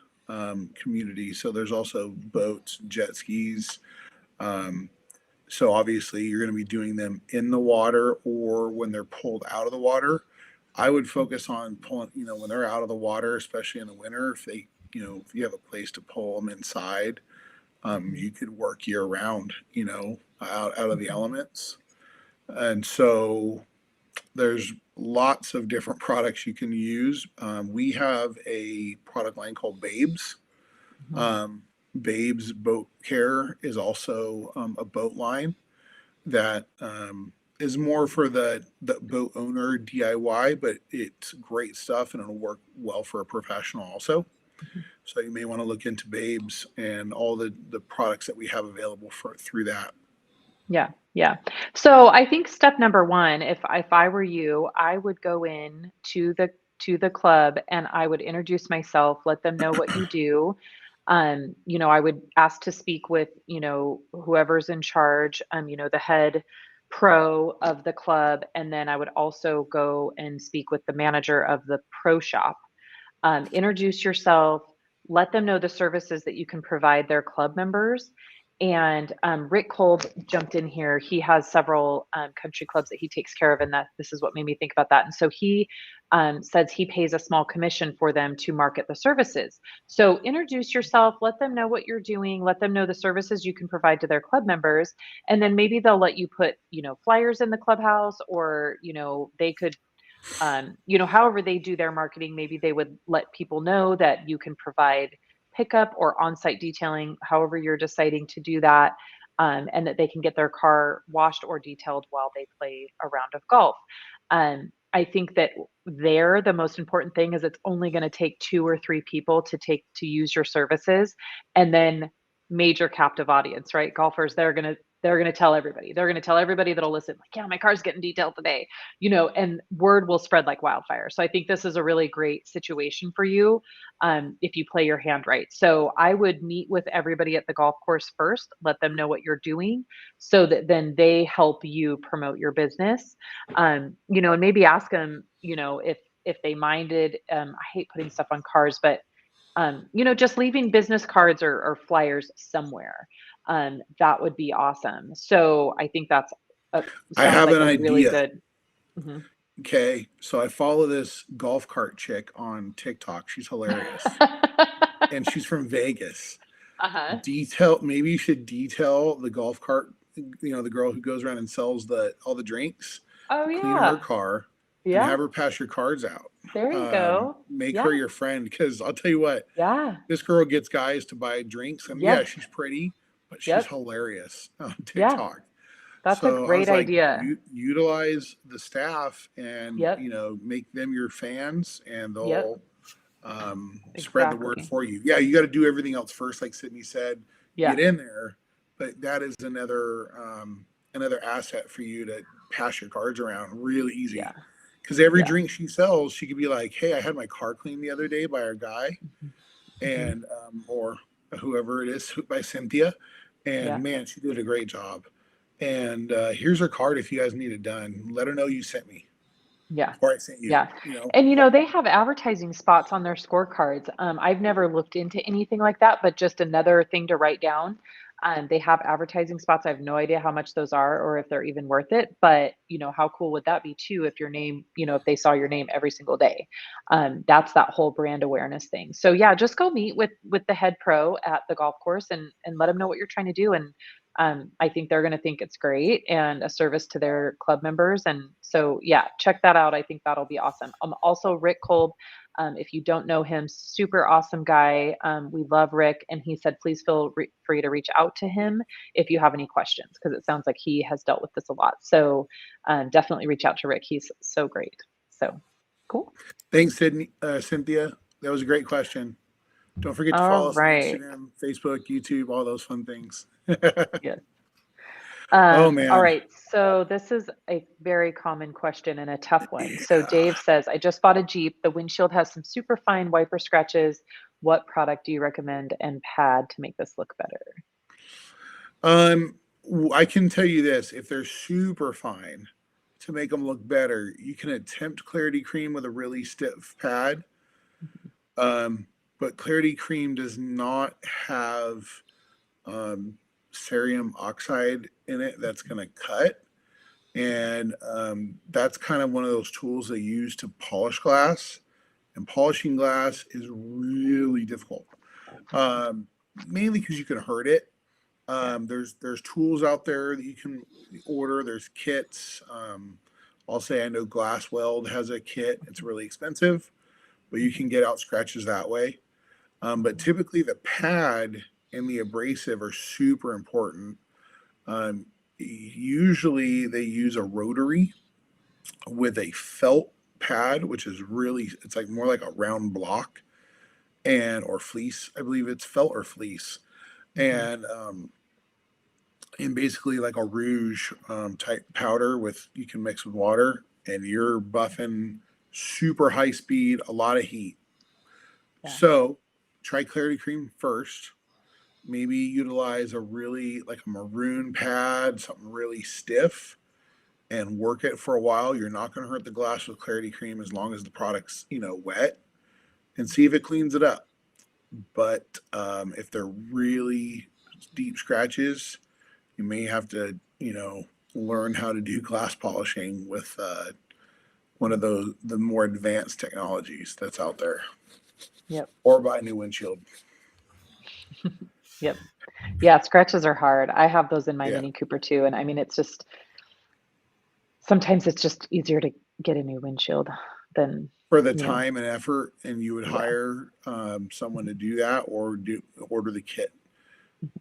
community, so there's also boats, jet skis. So obviously, you're going to be doing them in the water or when they're pulled out of the water. I would focus on pulling, when they're out of the water, especially in the winter. If they, if you have a place to pull them inside, you could work year round, out of the elements. And so There's lots of different products you can use. We have a product line called Babes. Babes Boat Care is also a boat line that is more for the boat owner DIY, but it's great stuff and it'll work well for a professional also. So you may want to look into Babes and all the products that we have available through that. Yeah, yeah. So I think step number one, if I were you, I would go in to the club and I would introduce myself, let them know what you do. I would ask to speak with, whoever's in charge, the head pro of the club, and then I would also go and speak with the manager of the pro shop. Introduce yourself, let them know the services that you can provide their club members. And Rick Kolb jumped in here. He has several country clubs that he takes care of, and that this is what made me think about that. And so he says he pays a small commission for them to market the services. So introduce yourself, let them know what you're doing, let them know the services you can provide to their club members, and then maybe they'll let you put, flyers in the clubhouse, or they could however they do their marketing, maybe they would let people know that you can provide pickup or on-site detailing, however you're deciding to do that, and that they can get their car washed or detailed while they play a round of golf. I think that the most important thing is it's only going to take 2 or 3 people to use your services, and then major captive audience, right? Golfers, they're going to tell everybody. They're going to tell everybody that'll listen, like, yeah, my car's getting detailed today, and word will spread like wildfire. So I think this is a really great situation for you if you play your hand right. So I would meet with everybody at the golf course first, let them know what you're doing so that then they help you promote your business. And maybe ask them, if they minded, I hate putting stuff on cars, but just leaving business cards or flyers somewhere. That would be awesome. So I think that's I have like an a really idea. good. Mhm. Okay, so I follow this golf cart chick on TikTok. She's hilarious, and she's from Vegas. Uh-huh. Maybe you should detail the golf cart. The girl who goes around and sells all the drinks. Oh Clean her yeah. car and Yeah. have her pass your cards out. There you go. Make Yeah. her your friend, because I'll tell you what, Yeah. this girl gets guys to buy drinks, and yeah, Yes. she's pretty, but she's Yep. hilarious on Yeah. TikTok. That's a So I was great like, idea. utilize the staff and Yep. make them your fans, and Yep. they'll spread the word Exactly. for you. Yeah, you got to do everything else first, like Sydney said. Yeah. Get in there, but that is another asset for you to pass your cards around really easy. Yeah. Because every Yeah. drink she sells, she could be like, "Hey, I had my car cleaned the other day by our guy," and or whoever it is, by Cynthia, and Yeah. man, she did a great job. And here's her card if you guys need it done. Let her know you sent me, Yeah. or I sent you. Yeah. And they have advertising spots on their scorecards. I've never looked into anything like that, but just another thing to write down. They have advertising spots. I have no idea how much those are or if they're even worth it. But how cool would that be too if your name, if they saw your name every single day? That's that whole brand awareness thing. So yeah, just go meet with the head pro at the golf course and let them know what you're trying to do. And I think they're going to think it's great and a service to their club members. And so, yeah, check that out. I think that'll be awesome. Also, Rick Kolb, if you don't know him, super awesome guy. We love Rick. And he said, please feel free to reach out to him if you have any questions, because it sounds like he has dealt with this a lot. So definitely reach out to Rick. He's so great. So cool. Thanks, Sydney, Cynthia. That was a great question. Don't forget to follow us on Instagram, Facebook, YouTube, all those fun things. Yes. Oh man. All right. So this is a very common question and a tough one. So Dave says, I just bought a Jeep. The windshield has some super fine wiper scratches. What product do you recommend and pad to make this look better? I can tell you this: if they're super fine, to make them look better, you can attempt Clarity Cream with a really stiff pad. But Clarity Cream does not have cerium oxide in it that's going to cut. And that's kind of one of those tools they use to polish glass. And polishing glass is really difficult, mainly because you can hurt it. There's tools out there that you can order. There's kits. I'll say I know Glass Weld has a kit. It's really expensive, but you can get out scratches that way. But typically the pad and the abrasive are super important. Usually they use a rotary with a felt pad, which is really, it's like more like a round block or fleece. I believe it's felt or fleece. And basically like a rouge type powder you can mix with water, and you're buffing super high speed, a lot of heat. Yeah. So try Clarity Cream first. Maybe utilize a really like a maroon pad, something really stiff, and work it for a while. You're not going to hurt the glass with Clarity Cream as long as the product's, wet, and see if it cleans it up. But if they're really deep scratches, you may have to, learn how to do glass polishing with one of the more advanced technologies that's out there. Yep. Or buy a new windshield. Yep. Yeah, scratches are hard. I have those in my Mini Cooper too. And I mean, sometimes it's just easier to get a new windshield than for the time and effort, and you would hire someone to do that, or order the kit.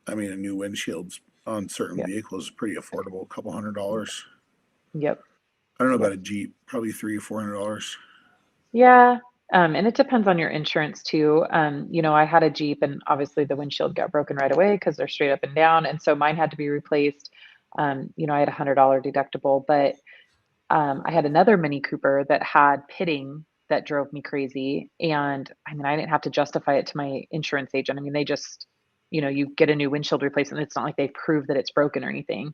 I mean, a new windshield's on certain vehicles is pretty affordable, a couple $100. Yep. I don't know about a Jeep, probably $300 or $400. Yeah. And it depends on your insurance too. I had a Jeep, and obviously the windshield got broken right away because they're straight up and down. And so mine had to be replaced. I had $100 deductible, but I had another Mini Cooper that had pitting that drove me crazy. And I mean, I didn't have to justify it to my insurance agent. I mean, they just, you get a new windshield replacement. It's not like they prove that it's broken or anything.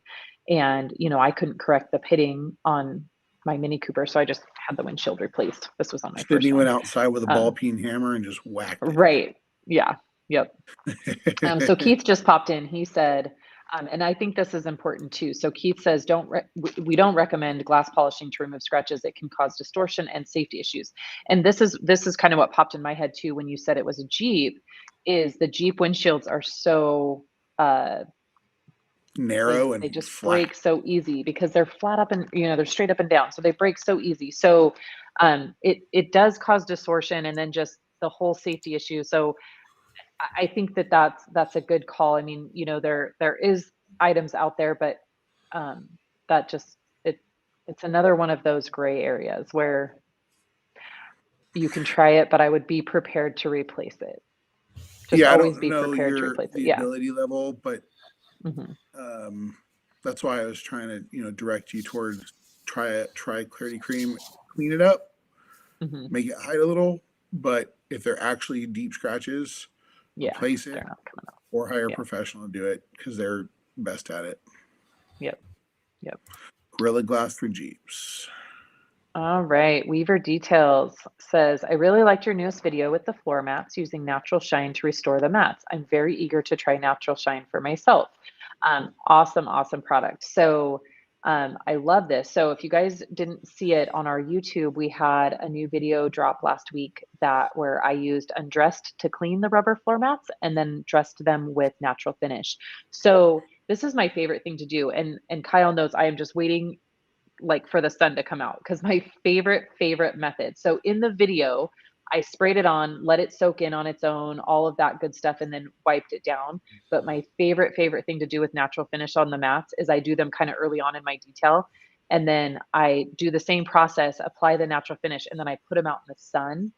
And, I couldn't correct the pitting on my Mini Cooper, so I just had the windshield replaced. This was on my first one. Went outside with a ball peen hammer and just whacked it. Right. Yeah. Yep. So Keith just popped in. He said, and I think this is important too. So Keith says, we don't recommend glass polishing to remove scratches. It can cause distortion and safety issues. And this is kind of what popped in my head too when you said it was a Jeep. Is the Jeep windshields are so narrow, they and just flat. break so easy because they're flat up and they're straight up and down, so they break so easy. So it does cause distortion and then just the whole safety issue. So I think that's a good call. I mean, there is items out there, but that just it's another one of those gray areas where you can try it, but I would be prepared to replace it. Just always be prepared to replace it. Ability level, but that's why I was trying to direct you towards try Clarity Cream, clean it up, make it hide a little. But if they're actually deep scratches, replace it, or hire a professional to do it because they're best at it. Yep. Gorilla Glass for Jeeps. All right. Weaver Details says, I really liked your newest video with the floor mats using natural shine to restore the mats. I'm very eager to try natural shine for myself. Awesome product. So I love this. So if you guys didn't see it on our YouTube, we had a new video drop last week where I used Undressed to clean the rubber floor mats and then dressed them with natural finish. So this is my favorite thing to do. And Kyle knows I am just waiting for the sun to come out because my favorite method. So in the video, I sprayed it on, let it soak in on its own, all of that good stuff, and then wiped it down. But my favorite thing to do with natural finish on the mats is I do them kind of early on in my detail. And then I do the same process, apply the natural finish, and then I put them out in the sun.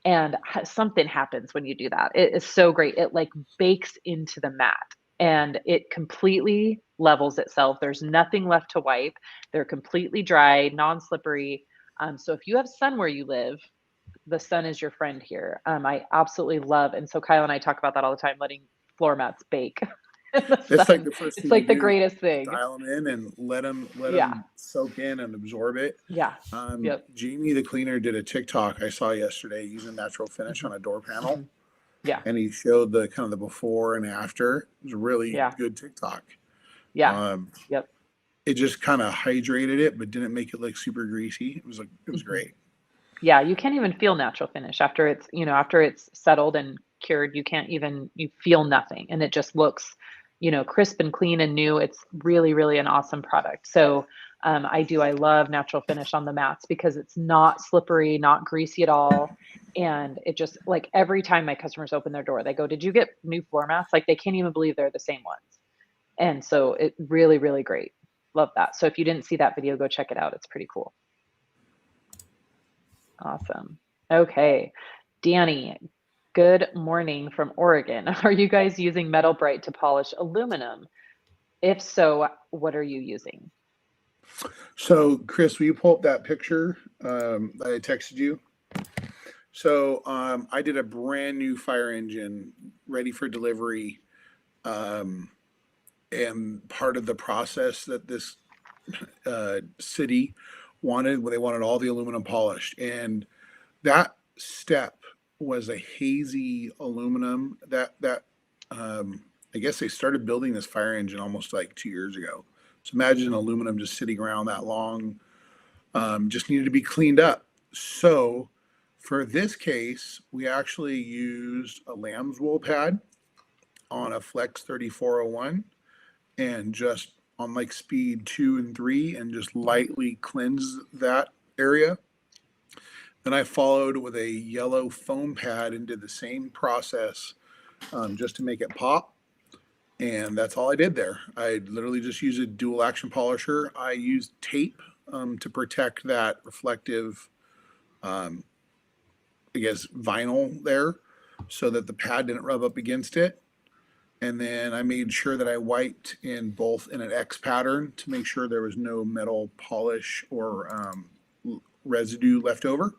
And something happens when you do that. It is so great. It bakes into the mat and it completely levels itself. There's nothing left to wipe. They're completely dry, non-slippery. So if you have sun where you live, the sun is your friend here. I absolutely love, and so Kyle and I talk about that all the time, letting floor mats bake. It's like the first thing. It's the greatest thing. Dial them in and let them soak in and absorb it. Yeah. Jamie the cleaner did a TikTok I saw yesterday using natural finish on a door panel. Yeah. And he showed the kind of the before and after. It was a really good TikTok. Yeah. It just kind of hydrated it, but didn't make it look super greasy. It was great. Yeah, you can't even feel natural finish after it's settled and cured. You feel nothing, and it just looks, crisp and clean and new. It's really, really an awesome product. So I love natural finish on the mats because it's not slippery, not greasy at all. And it just, like, every time my customers open their door, they go, "Did you get new floor mats?" Like, they can't even believe they're the same ones. And so it really, really great. Love that. So if you didn't see that video, go check it out. It's pretty cool. Awesome. Okay. Danny, good morning from Oregon. Are you guys using Metal Bright to polish aluminum? If so, what are you using? So, Chris, will you pull up that picture that I texted you? So, I did a brand new fire engine ready for delivery. And part of the process that this city wanted, they wanted all the aluminum polished. And that step was a hazy aluminum that I guess they started building this fire engine almost like 2 years ago. So imagine aluminum just sitting around that long, just needed to be cleaned up. So for this case, we actually used a lamb's wool pad on a Flex 3401 and just on like speed 2 and 3 and just lightly cleanse that area. Then I followed with a yellow foam pad and did the same process just to make it pop. And that's all I did there. I literally just used a dual action polisher. I used tape to protect that reflective, I guess, vinyl there so that the pad didn't rub up against it. And then I made sure that I wiped in both in an X pattern to make sure there was no metal polish or residue left over.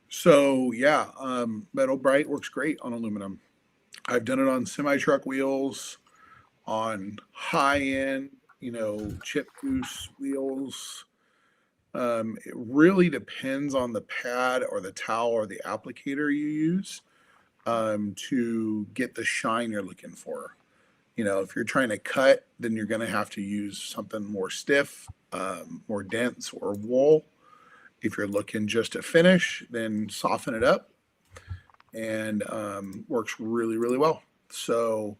So yeah, Metal Bright works great on aluminum. I've done it on semi-truck wheels, on high-end, chip goose wheels. It really depends on the pad or the towel or the applicator you use to get the shine you're looking for. If you're trying to cut, then you're going to have to use something more stiff, more dense, or wool. If you're looking just to finish, then soften it up, and works really, really well. So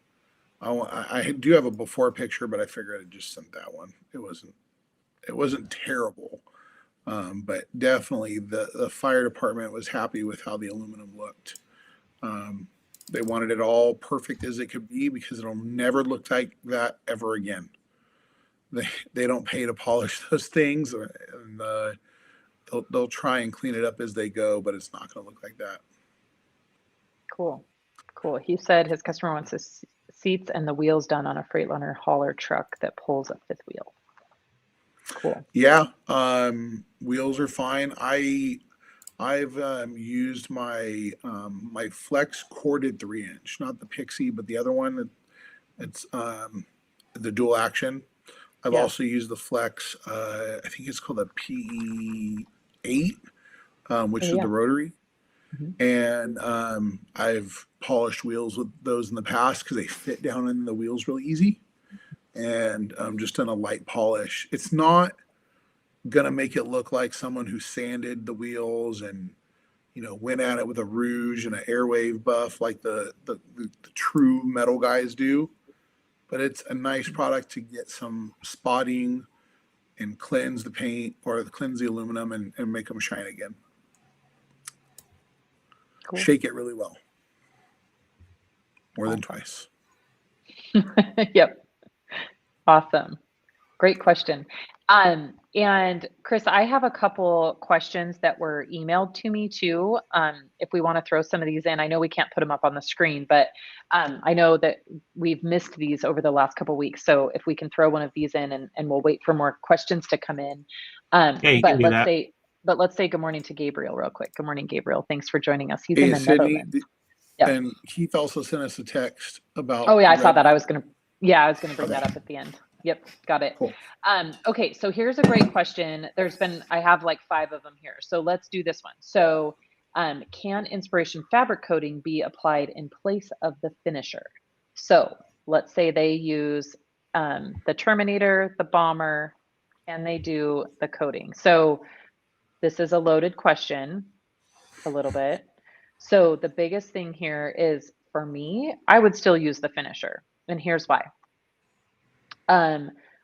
I do have a before picture, but I figured I'd just send that one. It wasn't terrible, but definitely the fire department was happy with how the aluminum looked. They wanted it all perfect as it could be because it'll never look like that ever again. They don't pay to polish those things, and they'll try and clean it up as they go, but it's not going to look like that. Cool. He said his customer wants his seats and the wheels done on a Freightliner hauler truck that pulls a fifth wheel. Cool. Yeah, wheels are fine. I've used my my Flex corded 3-inch, not the Pixie, but the other one. It's the dual action. I've also used the Flex. I think it's called a PE8, which is the rotary. Mm-hmm. And I've polished wheels with those in the past because they fit down in the wheels really easy. And just done a light polish. It's not gonna make it look like someone who sanded the wheels and went at it with a rouge and an airwave buff like the true metal guys do. But it's a nice product to get some spotting and cleanse the paint or cleanse the aluminum and make them shine again. Cool. Shake it really well. More than twice. Yep. Awesome. Great question. And Chris, I have a couple questions that were emailed to me too. If we want to throw some of these in, I know we can't put them up on the screen, but I know that we've missed these over the last couple of weeks. So if we can throw one of these in and we'll wait for more questions to come in. But let's say good morning to Gabriel real quick. Good morning, Gabriel. Thanks for joining us. He's in the Sydney, Netherlands. And Keith also sent us a text about. Oh yeah, I saw that. I was gonna bring that up at the end. Yep, got it. Cool. Okay, so here's a great question. I have like 5 of them here. So let's do this one. So can inspiration fabric coating be applied in place of the finisher? So let's say they use the Terminator, the Bomber, and they do the coating. So this is a loaded question a little bit. So the biggest thing here is, for me, I would still use the finisher. And here's why.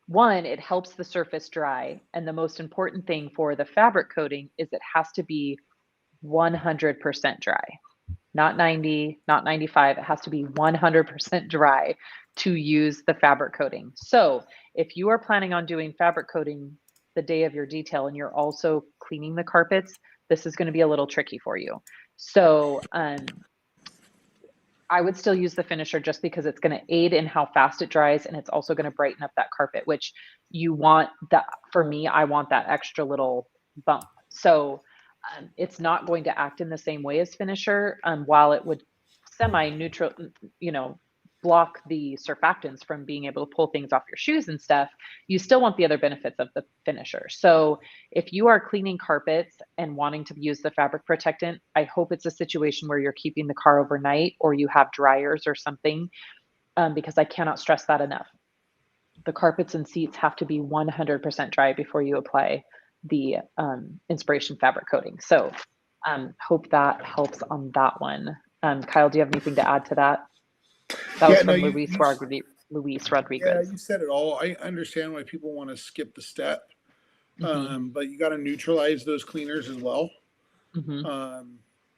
One, it helps the surface dry. And the most important thing for the fabric coating is it has to be 100% dry. Not 90, not 95. It has to be 100% dry to use the fabric coating. So if you are planning on doing fabric coating the day of your detail and you're also cleaning the carpets, this is going to be a little tricky for you. So I would still use the finisher just because it's going to aid in how fast it dries, and it's also going to brighten up that carpet, which you want. That for me, I want that extra little bump. So it's not going to act in the same way as finisher, while it would semi-neutral, block the surfactants from being able to pull things off your shoes and stuff. You still want the other benefits of the finisher. So if you are cleaning carpets and wanting to use the fabric protectant, I hope it's a situation where you're keeping the car overnight or you have dryers or something, because I cannot stress that enough. The carpets and seats have to be 100% dry before you apply the Inspiration fabric coating. So hope that helps on that one. Kyle, do you have anything to add to that? That was from Luis Rodriguez. Yeah, you said it all. I understand why people want to skip the step, but you got to neutralize those cleaners as well.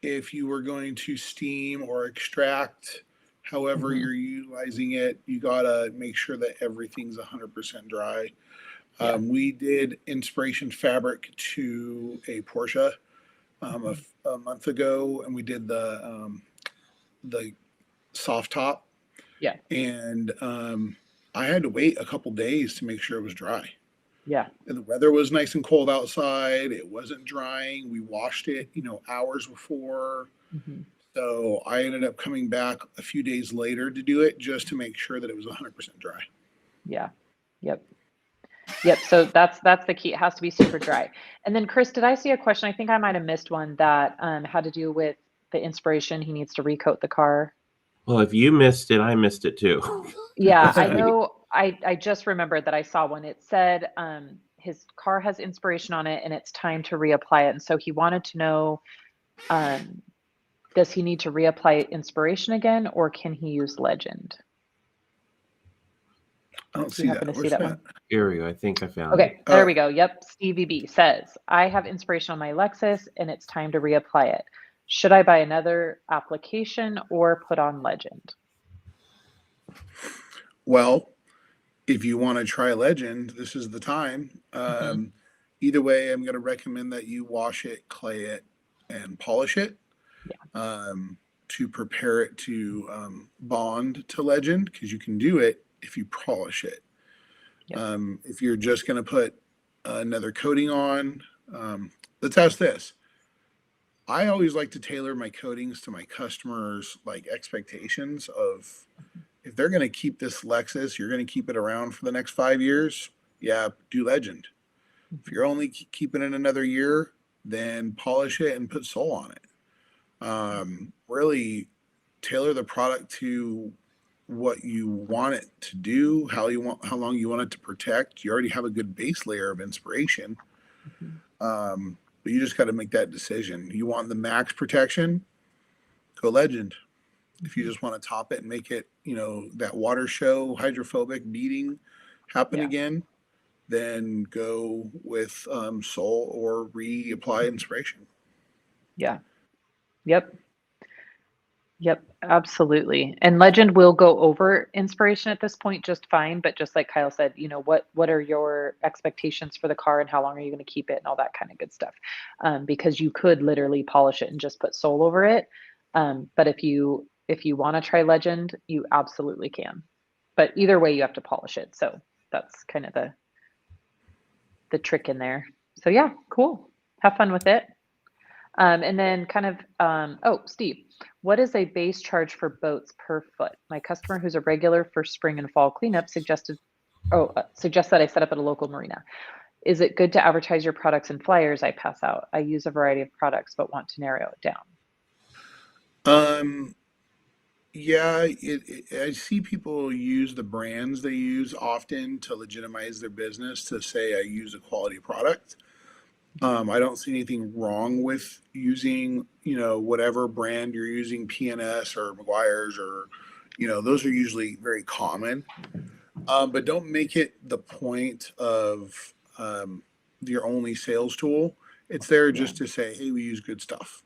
If you were going to steam or extract, however you're utilizing it, you got to make sure that everything's 100% dry. We did Inspiration fabric to a Porsche a month ago, and we did the soft top. Yeah. And I had to wait a couple days to make sure it was dry. Yeah. And the weather was nice and cold outside. It wasn't drying. We washed it, hours before. So I ended up coming back a few days later to do it just to make sure that it was 100% dry. Yeah. Yep. So that's the key. It has to be super dry. And then Chris, did I see a question? I think I might have missed one that had to do with the Inspiration. He needs to recoat the car. Well, if you missed it, I missed it too. Yeah, I know. I just remembered that I saw one. It said his car has Inspiration on it and it's time to reapply it. And so he wanted to know, does he need to reapply Inspiration again, or can he use Legend? I don't see that. Where's that? Here we go. I think I found it. Okay, there we go. Yep. Stevie B says, I have Inspiration on my Lexus and it's time to reapply it. Should I buy another application or put on Legend? Well, if you want to try Legend, this is the time. Either way, I'm going to recommend that you wash it, clay it, and polish it to prepare it to bond to Legend, because you can do it if you polish it. If you're just going to put another coating on, let's ask this. I always like to tailor my coatings to my customers' expectations of, if they're going to keep this Lexus, you're going to keep it around for the next 5 years. Yeah, do Legend. If you're only keeping it another year, then polish it and put Soul on it. Really tailor the product to what you want it to do, how long you want it to protect. You already have a good base layer of Inspiration. But you just got to make that decision. You want the max protection, go Legend. If you just want to top it and make it, that water show hydrophobic beading happen again, then go with Soul or reapply Inspiration. Yeah. Yep, absolutely. And Legend will go over Inspiration at this point just fine, but just like Kyle said, what are your expectations for the car and how long are you going to keep it and all that kind of good stuff. Because you could literally polish it and just put Soul over it. But if you want to try Legend, you absolutely can. But either way, you have to polish it. So that's kind of the trick in there. So yeah, cool. Have fun with it. And then Steve, what is a base charge for boats per foot? My customer, who's a regular for spring and fall cleanup, suggests that I set up at a local marina. Is it good to advertise your products in flyers I pass out? I use a variety of products, but want to narrow it down. Yeah, I see people use the brands they use often to legitimize their business, to say I use a quality product. I don't see anything wrong with using, whatever brand you're using, PNS or McGuire's or, those are usually very common. But don't make it the point of your only sales tool. It's there just to say, hey, we use good stuff.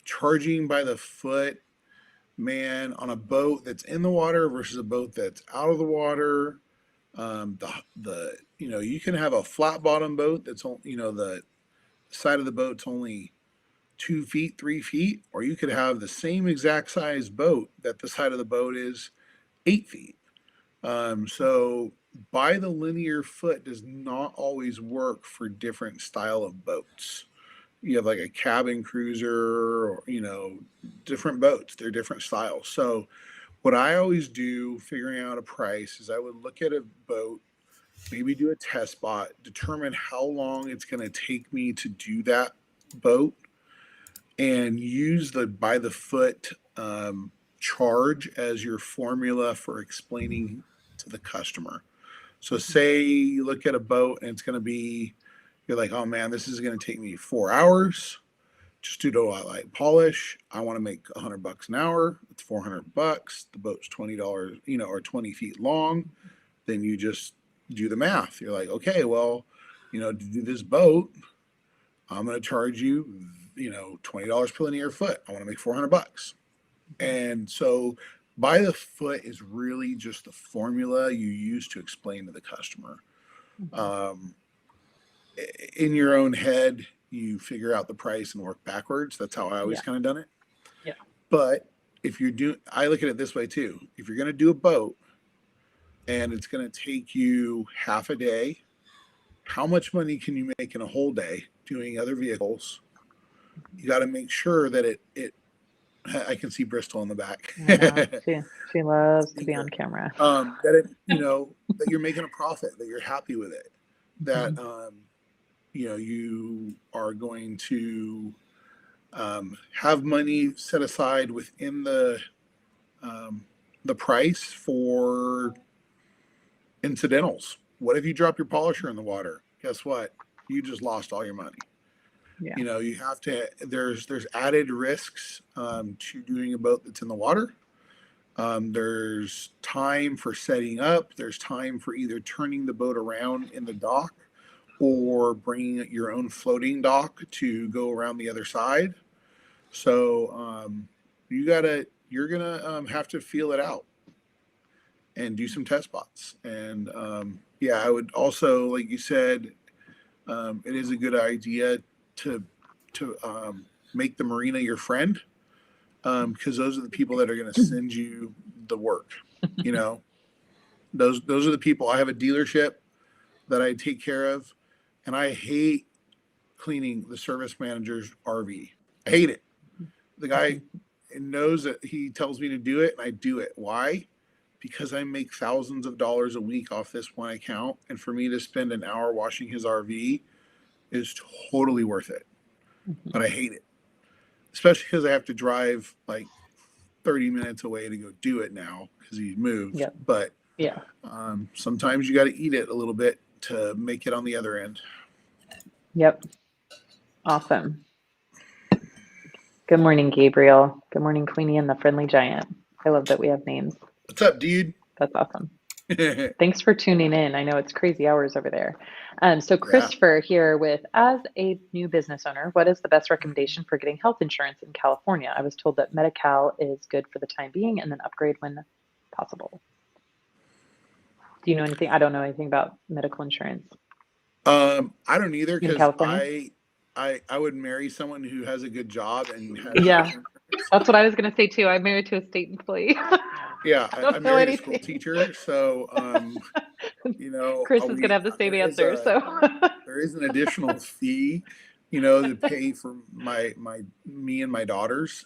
Charging by the foot, man, on a boat that's in the water versus a boat that's out of the water. You can have a flat bottom boat that's the side of the boat's only 2 feet, 3 feet, or you could have the same exact size boat that the side of the boat is 8 feet. So by the linear foot does not always work for different style of boats. You have like a cabin cruiser or, different boats, they're different styles. So what I always do figuring out a price is I would look at a boat, maybe do a test spot, determine how long it's going to take me to do that boat, and use the by the foot charge as your formula for explaining to the customer. So say you look at a boat and it's going to be, you're like, oh man, this is going to take me 4 hours just to do a light polish. I want to make $100 an hour. It's $400. The boat's $20, or 20 feet long. Then you just do the math. You're like, okay, well, to do this boat, I'm going to charge you, $20 per linear foot. I want to make $400. And so by the foot is really just the formula you use to explain to the customer. In your own head, you figure out the price and work backwards. That's how I always kind of done it. Yeah. But if I look at it this way too. If you're going to do a boat and it's going to take you half a day, how much money can you make in a whole day doing other vehicles? You got to make sure that I can see Bristol in the back. She loves to be on camera. That you're making a profit, that you're happy with it, that you are going to have money set aside within the price for incidentals. What if you drop your polisher in the water? Guess what? You just lost all your money. Yeah. You have to, there's added risks to doing a boat that's in the water. There's time for setting up. There's time for either turning the boat around in the dock or bringing your own floating dock to go around the other side. So you're gonna have to feel it out and do some test spots. And I would also, like you said, it is a good idea to make the marina your friend, because those are the people that are going to send you the work. Those are the people. I have a dealership that I take care of, and I hate cleaning the service manager's RV. I hate it. The guy knows that he tells me to do it, and I do it. Why? Because I make thousands of dollars a week off this one account, and for me to spend an hour washing his RV is totally worth it. But I hate it, especially because I have to drive like 30 minutes away to go do it now because he's moved. Yep. But sometimes you got to eat it a little bit to make it on the other end. Yep. Awesome. Good morning, Gabriel. Good morning, Queenie and the Friendly Giant. I love that we have names. What's up, dude? That's awesome. Thanks for tuning in. I know it's crazy hours over there. So Christopher here with, as a new business owner, what is the best recommendation for getting health insurance in California? I was told that Medi-Cal is good for the time being and then upgrade when possible. Do you know anything? I don't know anything about medical insurance. I don't either, because I would marry someone who has a good job and has that's what I was going to say too. I'm married to a state employee. I'm married to a school teacher, so Chris is going to have the same answer. So there is an additional fee, to pay for me and my daughters,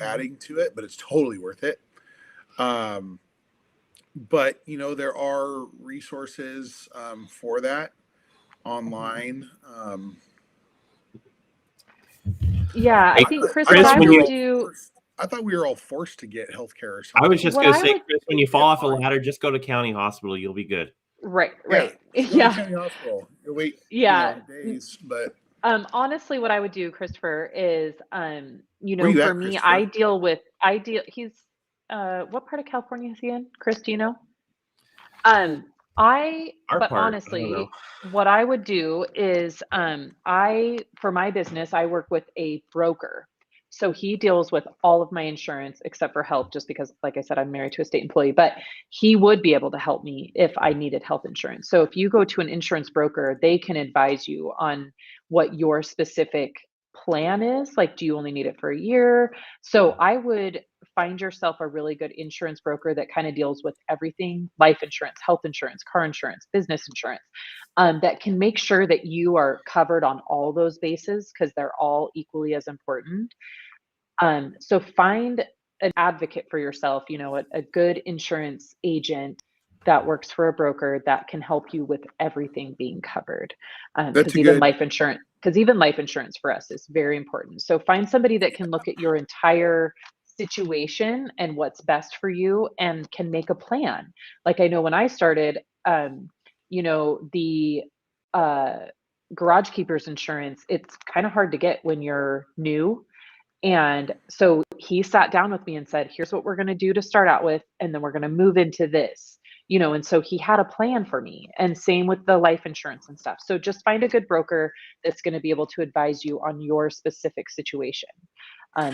adding to it, but it's totally worth it. But there are resources for that online. I think Chris, I thought we were all forced to get healthcare or something. I was just going to say, Chris, when you fall off a ladder, just go to county hospital. You'll be good. Right. Yeah. County hospital. You'll wait days, but honestly, what I would do, Christopher, is for me, he's what part of California is he in? Chris, do you know? Our But part, I don't honestly, know. what I would do is, for my business, I work with a broker. So he deals with all of my insurance except for health, just because, like I said, I'm married to a state employee, but he would be able to help me if I needed health insurance. So if you go to an insurance broker, they can advise you on what your specific plan is. Like, do you only need it for a year? So I would find yourself a really good insurance broker that kind of deals with everything: life insurance, health insurance, car insurance, business insurance, that can make sure that you are covered on all those bases because they're all equally as important. So find an advocate for yourself, a good insurance agent that works for a broker that can help you with everything being covered. That's Because a even good. life insurance for us is very important. So find somebody that can look at your entire situation and what's best for you and can make a plan. Like, I know when I started, the uh, garage keepers insurance, it's kind of hard to get when you're new, and so he sat down with me and said, here's what we're going to do to start out with, and then we're going to move into this. And so he had a plan for me, and same with the life insurance and stuff. So just find a good broker that's going to be able to advise you on your specific situation,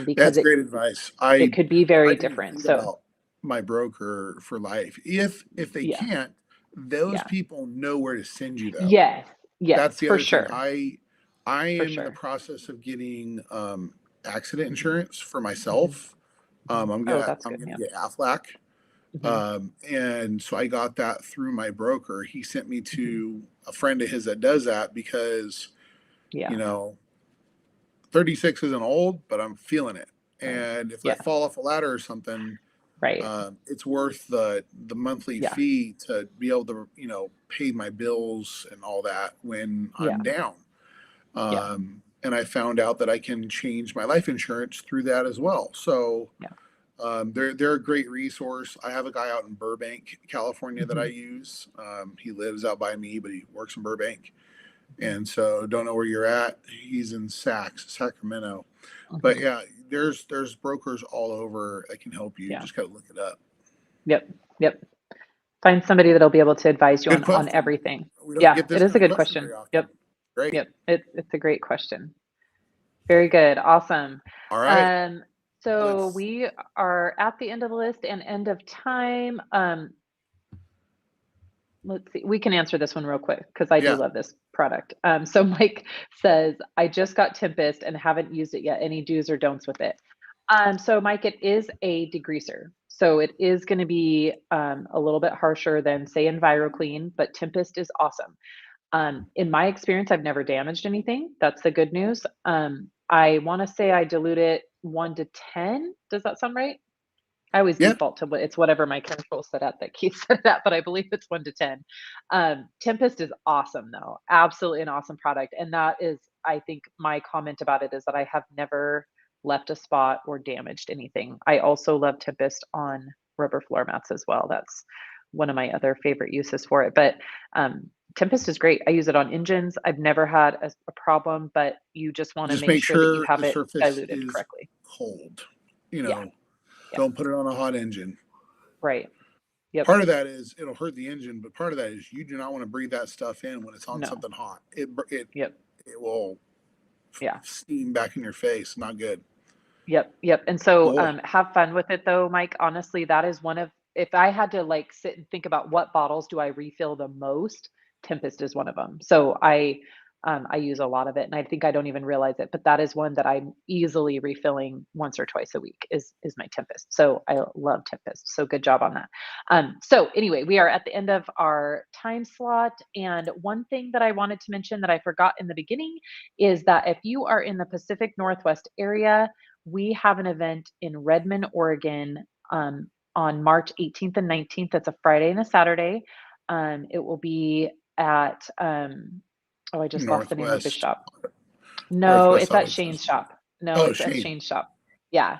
because That's it, great advice. it could be I very didn't different. think So about my broker for life. If they yeah, can't, those yeah, people know where to send you though. yes, That's yes, the for other thing. sure, I for am in the sure. process of getting accident Hmm. insurance for Hmm. myself. Hmm. Oh, that's I'm good. gonna Yeah. get Aflac. Hmm. And so I got that through my broker. He sent me Hmm. to a friend of his that does that because, you Yeah. know, 36 isn't old, but I'm feeling it. Right. And if I Yeah. fall off a ladder or something, Right. it's worth the monthly Yeah. fee to be able to, pay my bills and all that when Yeah. I'm down. Yeah. And I found out that I can change my life insurance through that as well. So Yeah. they're a great resource. I have a guy out in Burbank, California that I Hmm. use. He lives out by me, but he works in Burbank. And so don't know where you're at. He's in Sacramento. But Hmm. yeah, there's brokers all over that can help you. Yeah. Just gotta look it up. Yep. Yep. Find somebody that'll be able to advise you Good on question. everything. We don't Yeah, get it this is kind a of good question question. very often. Yep. Great. Yep. It's a great question. Very good. Awesome. All right. Um, so Let's we are at the end of the list and end of time. Let's see. We can answer this one real quick because I do yeah. love this product. So Mike says, I just got Tempest and haven't used it yet. Any do's or don'ts with it? So Mike, it is a degreaser. So it is going to be a little bit harsher than, say, EnviroClean, but Tempest is awesome. In my experience, I've never damaged anything. That's the good news. I want to say I dilute it 1 to 10. Does that sound right? I always Yeah. default to it's whatever my control set at that keeps it at, but I believe it's 1 to 10. Tempest is awesome though. Absolutely an awesome product. And that is, I think my comment about it is that I have never left a spot or damaged anything. I also love Tempest on rubber floor mats as well. That's one of my other favorite uses for it. But Tempest is great. I use it on engines. I've never had a problem, but you just want to Just make make sure that you sure have the it surface diluted is correctly. cold. Yeah. Yeah. Don't put it on a hot engine. Right. Yep. Part of that is it'll hurt the engine, but part of that is you do not want to breathe that stuff in when it's on No. something hot. Yep. It will Yeah. steam back in your face. Not good. Yep. Yep. And so Cool. have fun with it though, Mike. Honestly, that is one of, if I had to like sit and think about what bottles do I refill the most, Tempest is one of them. So I use a lot of it and I think I don't even realize it, but that is one that I'm easily refilling once or twice a week is my Tempest. So I love Tempest. So good job on that. So anyway, we are at the end of our time slot. And one thing that I wanted to mention that I forgot in the beginning is that if you are in the Pacific Northwest area, we have an event in Redmond, Oregon, on March 18th and 19th. That's a Friday and a Saturday. It will be at oh, I just lost the name of his Northwest shop. No, Northwest it's at Auto Shane's Festival. shop. No, Oh, it's at Shane. Shane's shop. Yeah.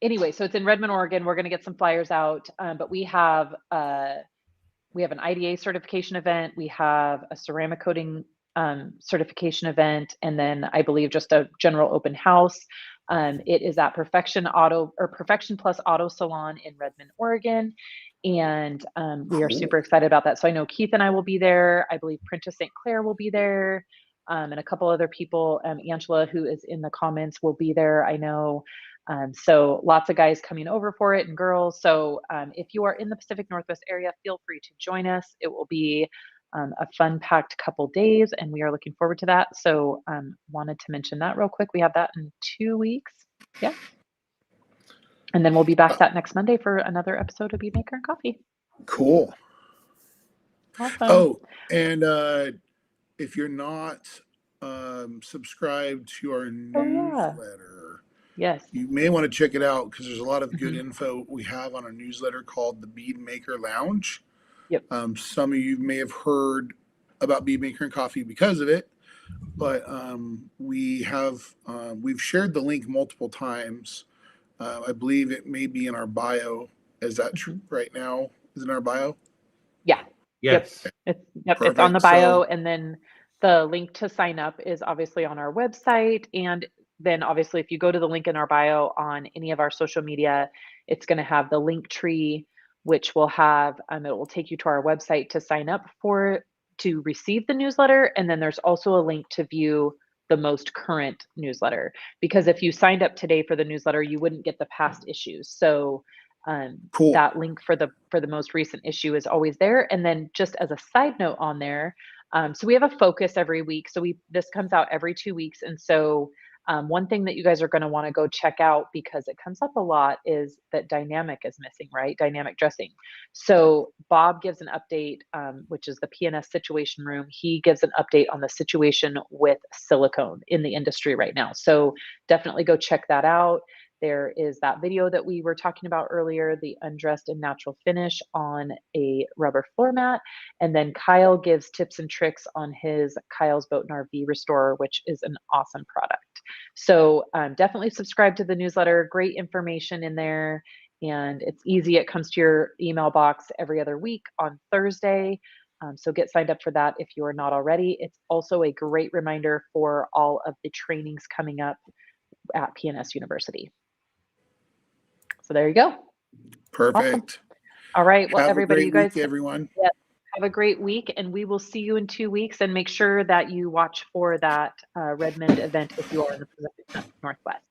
Anyway, so it's in Redmond, Oregon. We're going to get some flyers out, but we have an IDA certification event. We have a ceramic coating certification event, and then I believe just a general open house. It is at Perfection Plus Auto Salon in Redmond, Oregon. And we are Cool. super excited about that. So I know Keith and I will be there. I believe Prentice St. Clair will be there. And a couple other people, Angela, who is in the comments, will be there, I know. So lots of guys coming over for it and girls. So if you are in the Pacific Northwest area, feel free to join us. It will be a fun packed couple days, and we are looking forward to that. So wanted to mention that real quick. We have that in 2 weeks. Yeah. And then we'll be back that next Monday for another episode of Bead Maker and Coffee. Cool. Awesome. Oh, and if you're not subscribed to our newsletter, yes, you may want to check it out because there's a lot of good info we have on our newsletter called the Bead Maker Lounge. Yep. Some of you may have heard about Bead Maker and Coffee because of it, but we've shared the link multiple times. I believe it may be in our bio. Is that true right now? Is it in our bio? Yeah. Yes. It's on the bio, and then the link to sign up is obviously on our website. And then obviously if you go to the link in our bio on any of our social media, it's going to have the link tree, which will have, it will take you to our website to sign up to receive the newsletter. And then there's also a link to view the most current newsletter, because if you signed up today for the newsletter, you wouldn't get the past issues. So cool. That link for the most recent issue is always there. And then just as a side note on there, so we have a focus every week. So this comes out every 2 weeks. And so one thing that you guys are going to want to go check out, because it comes up a lot, is that dynamic is missing, right? Dynamic dressing. So Bob gives an update, which is the PNS Situation Room. He gives an update on the situation with silicone in the industry right now. So definitely go check that out. There is that video that we were talking about earlier, the undressed and natural finish on a rubber floor mat. And then Kyle gives tips and tricks on his Kyle's Boat and RV Restorer, which is an awesome product. So definitely subscribe to the newsletter. Great information in there. And it's easy. It comes to your email box every other week on Thursday. So get signed up for that if you are not already. It's also a great reminder for all of the trainings coming up at PNS University. So there you go. Perfect. Awesome. All right. Well, have everybody, a great you guys, week, everyone. Yeah, have a great week, and we will see you in 2 weeks. And make sure that you watch for that Redmond event if you are in the Pacific Northwest.